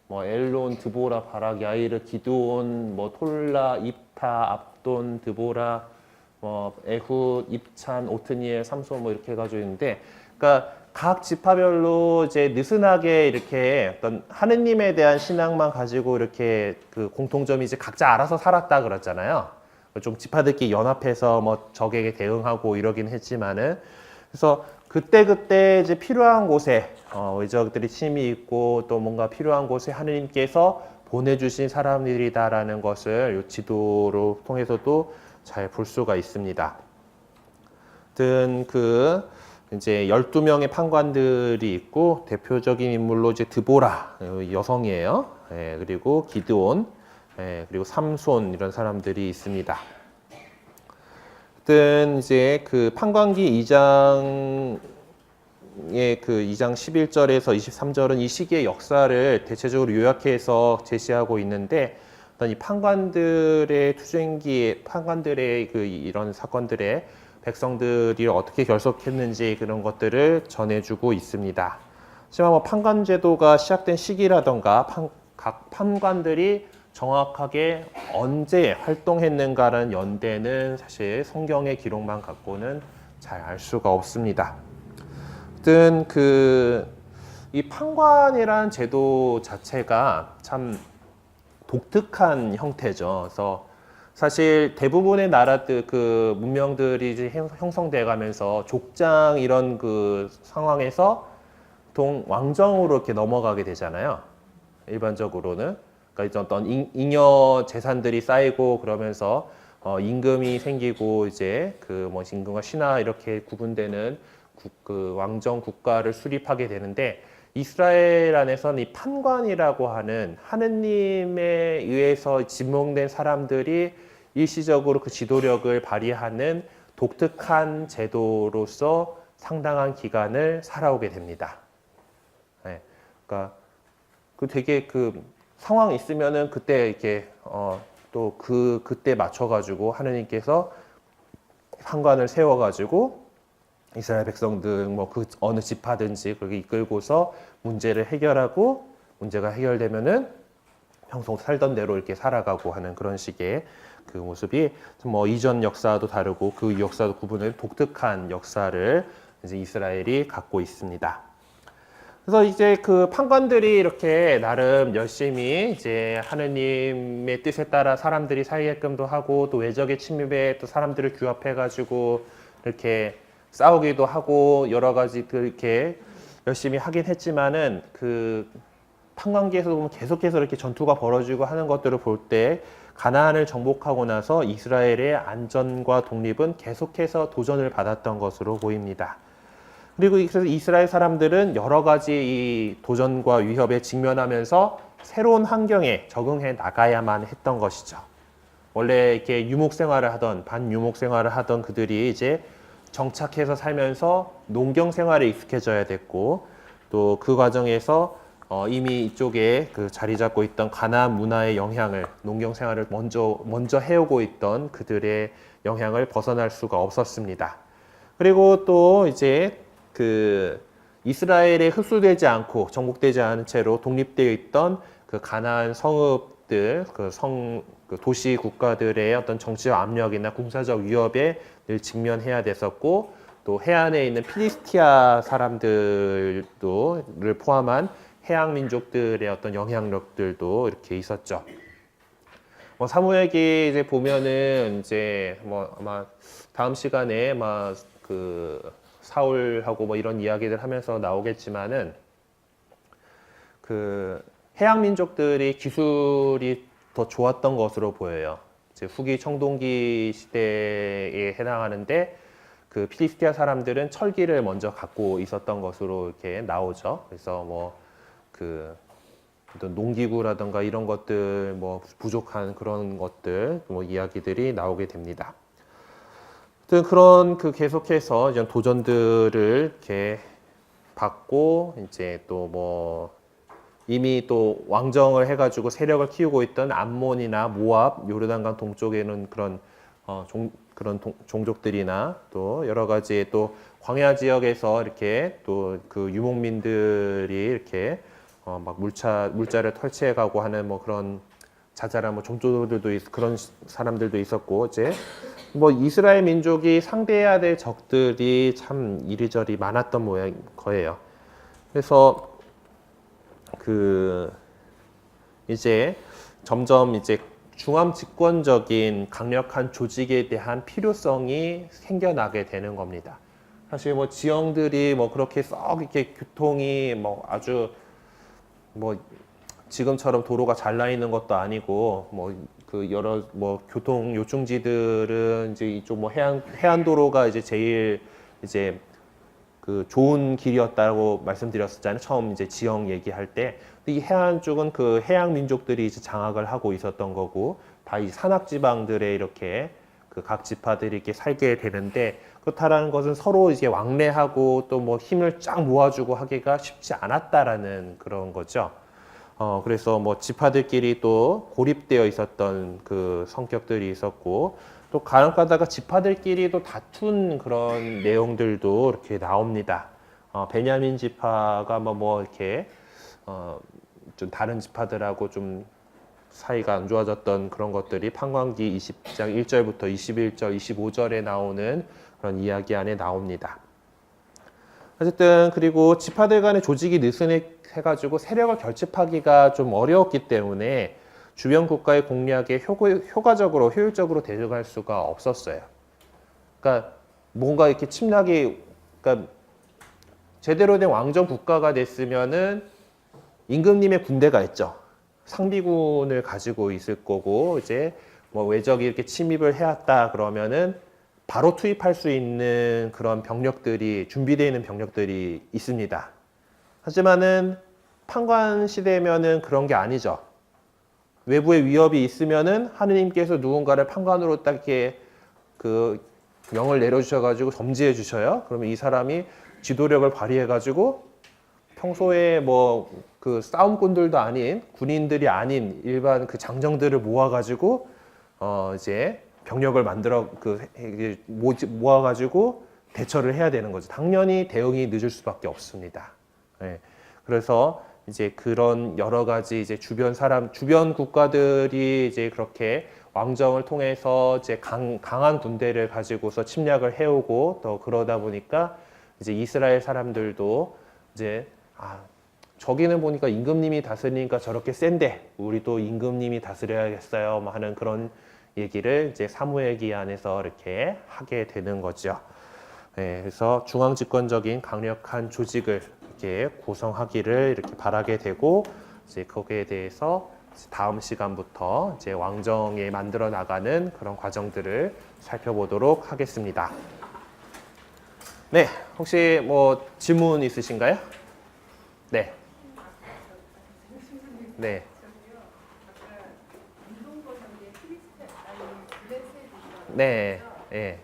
뭐 엘론, 드보라, 바락, 야이르, 기드온, 뭐 톨라, 입타, 압돈, 드보라, 뭐 에훗, 입찬, 오트니엘, 삼손 뭐 이렇게 해가지고 있는데, 그러니까 각 지파별로 이제 느슨하게 이렇게 어떤 하느님에 대한 신앙만 가지고 이렇게 그 공통점이 이제 각자 알아서 살았다 그랬잖아요. 좀 지파들끼리 연합해서 뭐 적에게 대응하고 이러긴 했지만은, 그래서 그때 이제 필요한 곳에 외적들이 힘이 있고 또 뭔가 필요한 곳에 하느님께서 보내주신 사람들이다라는 것을 이 지도로 통해서도 잘 볼 수가 있습니다. 하여튼 그 이제 12명의 판관들이 있고 대표적인 인물로 이제 드보라 여성이에요. 그리고 기드온, 그리고 삼손 이런 사람들이 있습니다. 하여튼 이제 그 판관기 2장의 그 2장 11절에서 23절은 이 시기의 역사를 대체적으로 요약해서 제시하고 있는데, 어떤 이 판관들의 투쟁기에 판관들의 그 이런 사건들에 백성들이 어떻게 결속했는지 그런 것들을 전해주고 있습니다. 하지만 뭐 판관 제도가 시작된 시기라던가 각 판관들이 정확하게 언제 활동했는가라는 연대는 사실 성경의 기록만 갖고는 잘 알 수가 없습니다. 하여튼 이 판관이라는 제도 자체가 참 독특한 형태죠. 그래서 사실 대부분의 나라들 그 문명들이 이제 형성돼 가면서 족장 이런 그 상황에서 보통 왕정으로 이렇게 넘어가게 되잖아요. 일반적으로는. 그러니까 이제 어떤 잉여 재산들이 쌓이고 그러면서 임금이 생기고 이제 그 뭐 임금과 신하 이렇게 구분되는 그 왕정 국가를 수립하게 되는데, 이스라엘 안에서는 이 판관이라고 하는 하느님에 의해서 지명된 사람들이 일시적으로 그 지도력을 발휘하는 독특한 제도로서 상당한 기간을 살아오게 됩니다. 그러니까 그 되게 그 상황 있으면은 그때 이렇게 또 그때 맞춰가지고 하느님께서 판관을 세워가지고 이스라엘 백성들 뭐 그 어느 지파든지 그렇게 이끌고서 문제를 해결하고, 문제가 해결되면은 평소 살던 대로 이렇게 살아가고 하는 그런 식의 그 모습이 뭐 이전 역사도 다르고 그 역사도 구분을 독특한 역사를 이제 이스라엘이 갖고 있습니다. 그래서 이제 그 판관들이 이렇게 나름 열심히 이제 하느님의 뜻에 따라 사람들이 살게끔도 하고 또 외적의 침입에 또 사람들을 규합해가지고 이렇게 싸우기도 하고 여러 가지 이렇게 열심히 하긴 했지만은 그 판관기에서 보면 계속해서 이렇게 전투가 벌어지고 하는 것들을 볼 때 가나안을 정복하고 나서 이스라엘의 안전과 독립은 계속해서 도전을 받았던 것으로 보입니다. 그리고 그래서 이스라엘 사람들은 여러 가지 이 도전과 위협에 직면하면서 새로운 환경에 적응해 나가야만 했던 것이죠. 원래 이렇게 유목 생활을 하던 반유목 생활을 하던 그들이 이제 정착해서 살면서 농경 생활에 익숙해져야 됐고 또 그 과정에서 이미 이쪽에 그 자리 잡고 있던 가나안 문화의 영향을 농경 생활을 먼저 해오고 있던 그들의 영향을 벗어날 수가 없었습니다. 그리고 또 이제 그 이스라엘에 흡수되지 않고 정복되지 않은 채로 독립되어 있던 그 가나안 성읍들, 그 도시 국가들의 어떤 정치적 압력이나 군사적 위협에 늘 직면해야 됐었고 또 해안에 있는 필리스티아 사람들도를 포함한 해양 민족들의 어떤 영향력들도 이렇게 있었죠. 뭐 사무엘기 이제 보면은 이제 뭐 아마 다음 시간에 아마 그 사울하고 뭐 이런 이야기들 하면서 나오겠지만은 그 해양 민족들이 기술이 더 좋았던 것으로 보여요. 이제 후기 청동기 시대에 해당하는데 그 필리스티아 사람들은 철기를 먼저 갖고 있었던 것으로 이렇게 나오죠. 그래서 뭐 그 농기구라든가 이런 것들 뭐 부족한 그런 것들 뭐 이야기들이 나오게 됩니다. 그런 그 계속해서 이제 도전들을 이렇게 받고 이제 또 뭐 이미 또 왕정을 해가지고 세력을 키우고 있던 암몬이나 모압, 요르단강 동쪽에는 그런 종족들이나 또 여러 가지 또 광야 지역에서 이렇게 또 그 유목민들이 이렇게 막 물자를 털치해가고 하는 뭐 그런 자잘한 뭐 종족들도 그런 사람들도 있었고 이제 뭐 이스라엘 민족이 상대해야 될 적들이 참 이리저리 많았던 거예요. 그래서 그 이제 점점 이제 중앙 집권적인 강력한 조직에 대한 필요성이 생겨나게 되는 겁니다. 사실 뭐 지형들이 뭐 그렇게 썩 이렇게 교통이 뭐 아주 뭐 지금처럼 도로가 잘 나 있는 것도 아니고 뭐 그 여러 뭐 교통 요충지들은 이제 이쪽 뭐 해안도로가 이제 제일 이제 그 좋은 길이었다고 말씀드렸었잖아요. 처음 이제 지형 얘기할 때. 이 해안 쪽은 그 해양 민족들이 이제 장악을 하고 있었던 거고 다 이 산악 지방들에 이렇게 그 각 지파들이 이렇게 살게 되는데 그렇다라는 것은 서로 이제 왕래하고 또 뭐 힘을 쫙 모아주고 하기가 쉽지 않았다라는 그런 거죠. 그래서 뭐 지파들끼리 또 고립되어 있었던 그 성격들이 있었고 또 간혹가다가 지파들끼리도 다툰 그런 내용들도 이렇게 나옵니다. 베냐민 지파가 뭐 이렇게 좀 다른 지파들하고 좀 사이가 안 좋아졌던 그런 것들이 판관기 20장 1절부터 21절, 25절에 나오는 그런 이야기 안에 나옵니다. 어쨌든 그리고 지파들 간의 조직이 느슨해가지고 세력을 결집하기가 좀 어려웠기 때문에 주변 국가의 공략에 효과적으로 효율적으로 대응할 수가 없었어요. 그러니까 뭔가 이렇게 침략이 그러니까 제대로 된 왕정 국가가 됐으면은 임금님의 군대가 있죠. 상비군을 가지고 있을 거고 이제 뭐 외적이 이렇게 침입을 해왔다 그러면은 바로 투입할 수 있는 그런 병력들이 준비되어 있는 병력들이 있습니다. 하지만은 판관 시대면은 그런 게 아니죠. 외부의 위협이 있으면은 하느님께서 누군가를 판관으로 딱 이렇게 그 명을 내려주셔가지고 점지해 주셔요. 그러면 이 사람이 지도력을 발휘해가지고 평소에 뭐 그 싸움꾼들도 아닌 군인들이 아닌 일반 그 장정들을 모아가지고 이제 병력을 만들어 모아가지고 대처를 해야 되는 거죠. 당연히 대응이 늦을 수밖에 없습니다. 네. 그래서 이제 그런 여러 가지 이제 주변 국가들이 이제 그렇게 왕정을 통해서 이제 강한 군대를 가지고서 침략을 해오고 또 그러다 보니까 이제 이스라엘 사람들도 이제 저기는 보니까 임금님이 다스리니까 저렇게 센데 우리도 임금님이 다스려야겠어요. 뭐 하는 그런 얘기를 이제 사무엘기 안에서 이렇게 하게 되는 거죠. 네, 그래서 중앙집권적인 강력한 조직을 이렇게 구성하기를 이렇게 바라게 되고 이제 거기에 대해서 다음 시간부터 이제 왕정에 만들어 나가는 그런 과정들을 살펴보도록 하겠습니다. 네, 혹시 뭐 질문 있으신가요? 네. 네. 네. 네.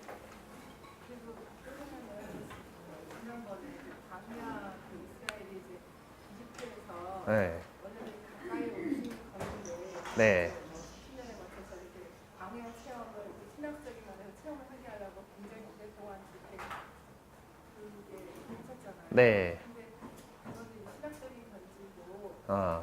네. 네. 네. 아.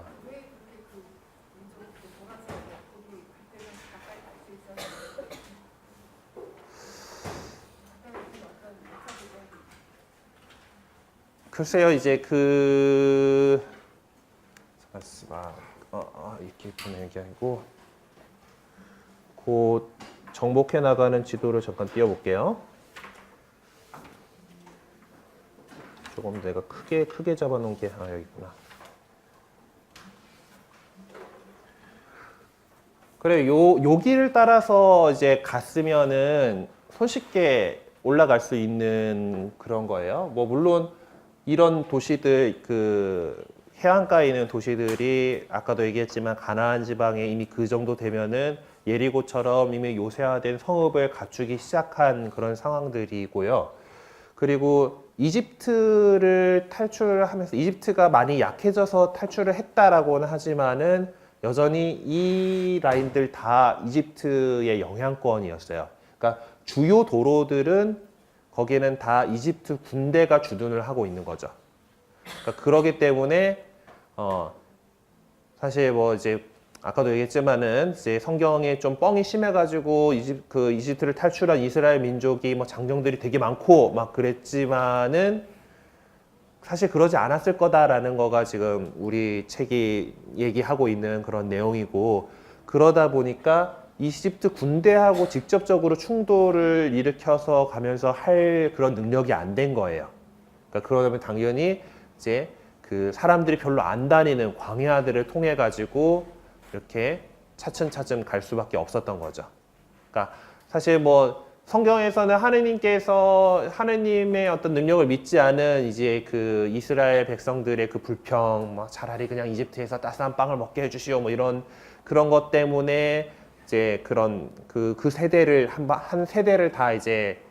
글쎄요, 이제 이렇게 보내는 게 아니고, 곧 정복해 나가는 지도를 잠깐 띄워볼게요. 조금 내가 크게 잡아놓은 게 여기 있구나. 그래, 요 길을 따라서 이제 갔으면은 손쉽게 올라갈 수 있는 그런 거예요. 뭐 물론 이런 도시들 해안가에 있는 도시들이 아까도 얘기했지만 가나안 지방에 이미 그 정도 되면은 예리고처럼 이미 요새화된 성읍을 갖추기 시작한 그런 상황들이고요. 그리고 이집트를 탈출하면서 이집트가 많이 약해져서 탈출을 했다라고는 하지만은 여전히 이 라인들 다 이집트의 영향권이었어요. 그러니까 주요 도로들은 거기에는 다 이집트 군대가 주둔을 하고 있는 거죠. 그러니까 그러기 때문에 사실 뭐 이제 아까도 얘기했지만은 이제 성경에 좀 뻥이 심해가지고 이집트를 탈출한 이스라엘 민족이 뭐 장정들이 되게 많고 막 그랬지만은 사실 그러지 않았을 거다라는 거가 지금 우리 책이 얘기하고 있는 그런 내용이고, 그러다 보니까 이집트 군대하고 직접적으로 충돌을 일으켜서 가면서 할 그런 능력이 안 된 거예요. 그러니까 그러면 당연히 이제 그 사람들이 별로 안 다니는 광야들을 통해 가지고 이렇게 차츰차츰 갈 수밖에 없었던 거죠. 그러니까 사실 뭐 성경에서는 하느님의 어떤 능력을 믿지 않은 이제 그 이스라엘 백성들의 그 불평, 뭐 차라리 그냥 이집트에서 따스한 빵을 먹게 해주시오, 뭐 이런 그런 것 때문에 이제 그런 그 세대를 한 세대를 다 이제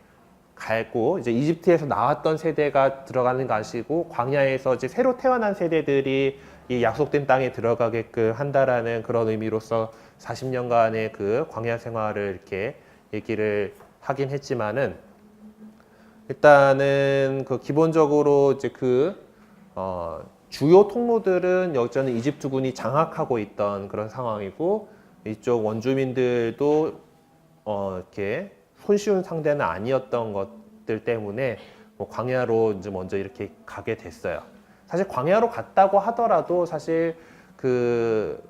갈고 이제 이집트에서 나왔던 세대가 들어가는 것이고 광야에서 이제 새로 태어난 세대들이 이 약속된 땅에 들어가게끔 한다라는 그런 의미로서 40년간의 그 광야 생활을 이렇게 얘기를 하긴 했지만은 일단은 그 기본적으로 이제 주요 통로들은 여전히 이집트군이 장악하고 있던 그런 상황이고 이쪽 원주민들도 이렇게 손쉬운 상대는 아니었던 것들 때문에 뭐 광야로 이제 먼저 이렇게 가게 됐어요. 사실 광야로 갔다고 하더라도 사실 그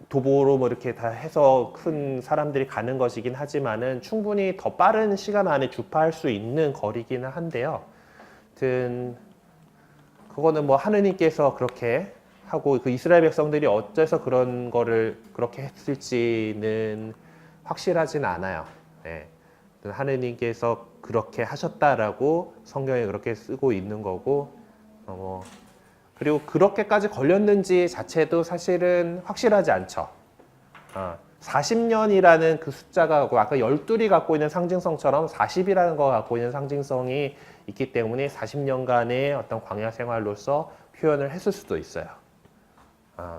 도보로 뭐 이렇게 다 해서 큰 사람들이 가는 것이긴 하지만은 충분히 더 빠른 시간 안에 주파할 수 있는 거리기는 한데요. 하여튼 그거는 뭐 하느님께서 그렇게 하고 그 이스라엘 백성들이 어째서 그런 거를 그렇게 했을지는 확실하진 않아요. 네. 하느님께서 그렇게 하셨다라고 성경에 그렇게 쓰고 있는 거고 그리고 그렇게까지 걸렸는지 자체도 사실은 확실하지 않죠. 40년이라는 그 숫자가 아까 12이 갖고 있는 상징성처럼 40이라는 거 갖고 있는 상징성이 있기 때문에 40년간의 어떤 광야 생활로서 표현을 했을 수도 있어요.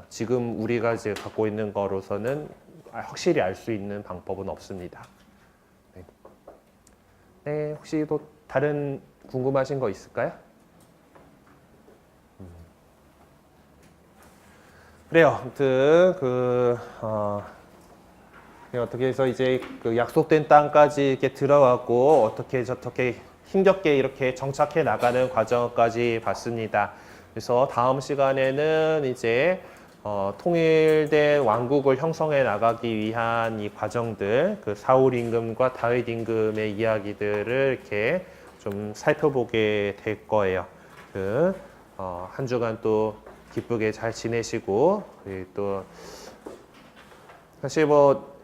지금 우리가 이제 갖고 있는 거로서는 확실히 알 수 있는 방법은 없습니다. 네, 혹시 또 다른 궁금하신 거 있을까요? 그래요. 아무튼 어떻게 해서 이제 그 약속된 땅까지 이렇게 들어가고 어떻게 저렇게 힘겹게 이렇게 정착해 나가는 과정까지 봤습니다. 그래서 다음 시간에는 이제 통일된 왕국을 형성해 나가기 위한 이 과정들, 그 사울 임금과 다윗 임금의 이야기들을 이렇게 좀 살펴보게 될 거예요. 한 주간 또 기쁘게 잘 지내시고, 또 사실 뭐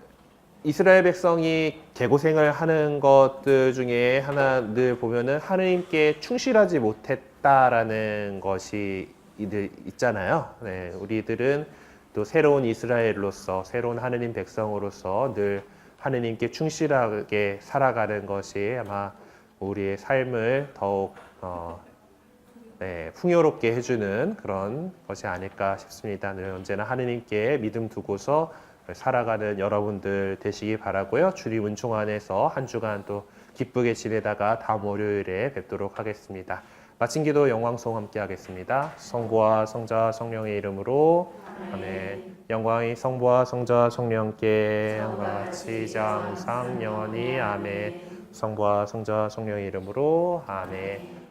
이스라엘 백성이 개고생을 하는 것들 중에 하나 늘 보면은 하느님께 충실하지 못했다라는 것이 있잖아요. 네, 우리들은 또 새로운 이스라엘로서 새로운 하느님 백성으로서 늘 하느님께 충실하게 살아가는 것이 아마 우리의 삶을 더욱 네, 풍요롭게 해주는 그런 것이 아닐까 싶습니다. 늘 언제나 하느님께 믿음 두고서 살아가는 여러분들 되시기 바라고요. 주님 은총 안에서 한 주간 또 기쁘게 지내다가 다음 월요일에 뵙도록 하겠습니다. 마친 기도 영광송 함께 하겠습니다. 성부와 성자 성령의 이름으로 아멘. 영광이 성부와 성자 성령께 같이 장상 영원히 아멘. 성부와 성자 성령의 이름으로 아멘.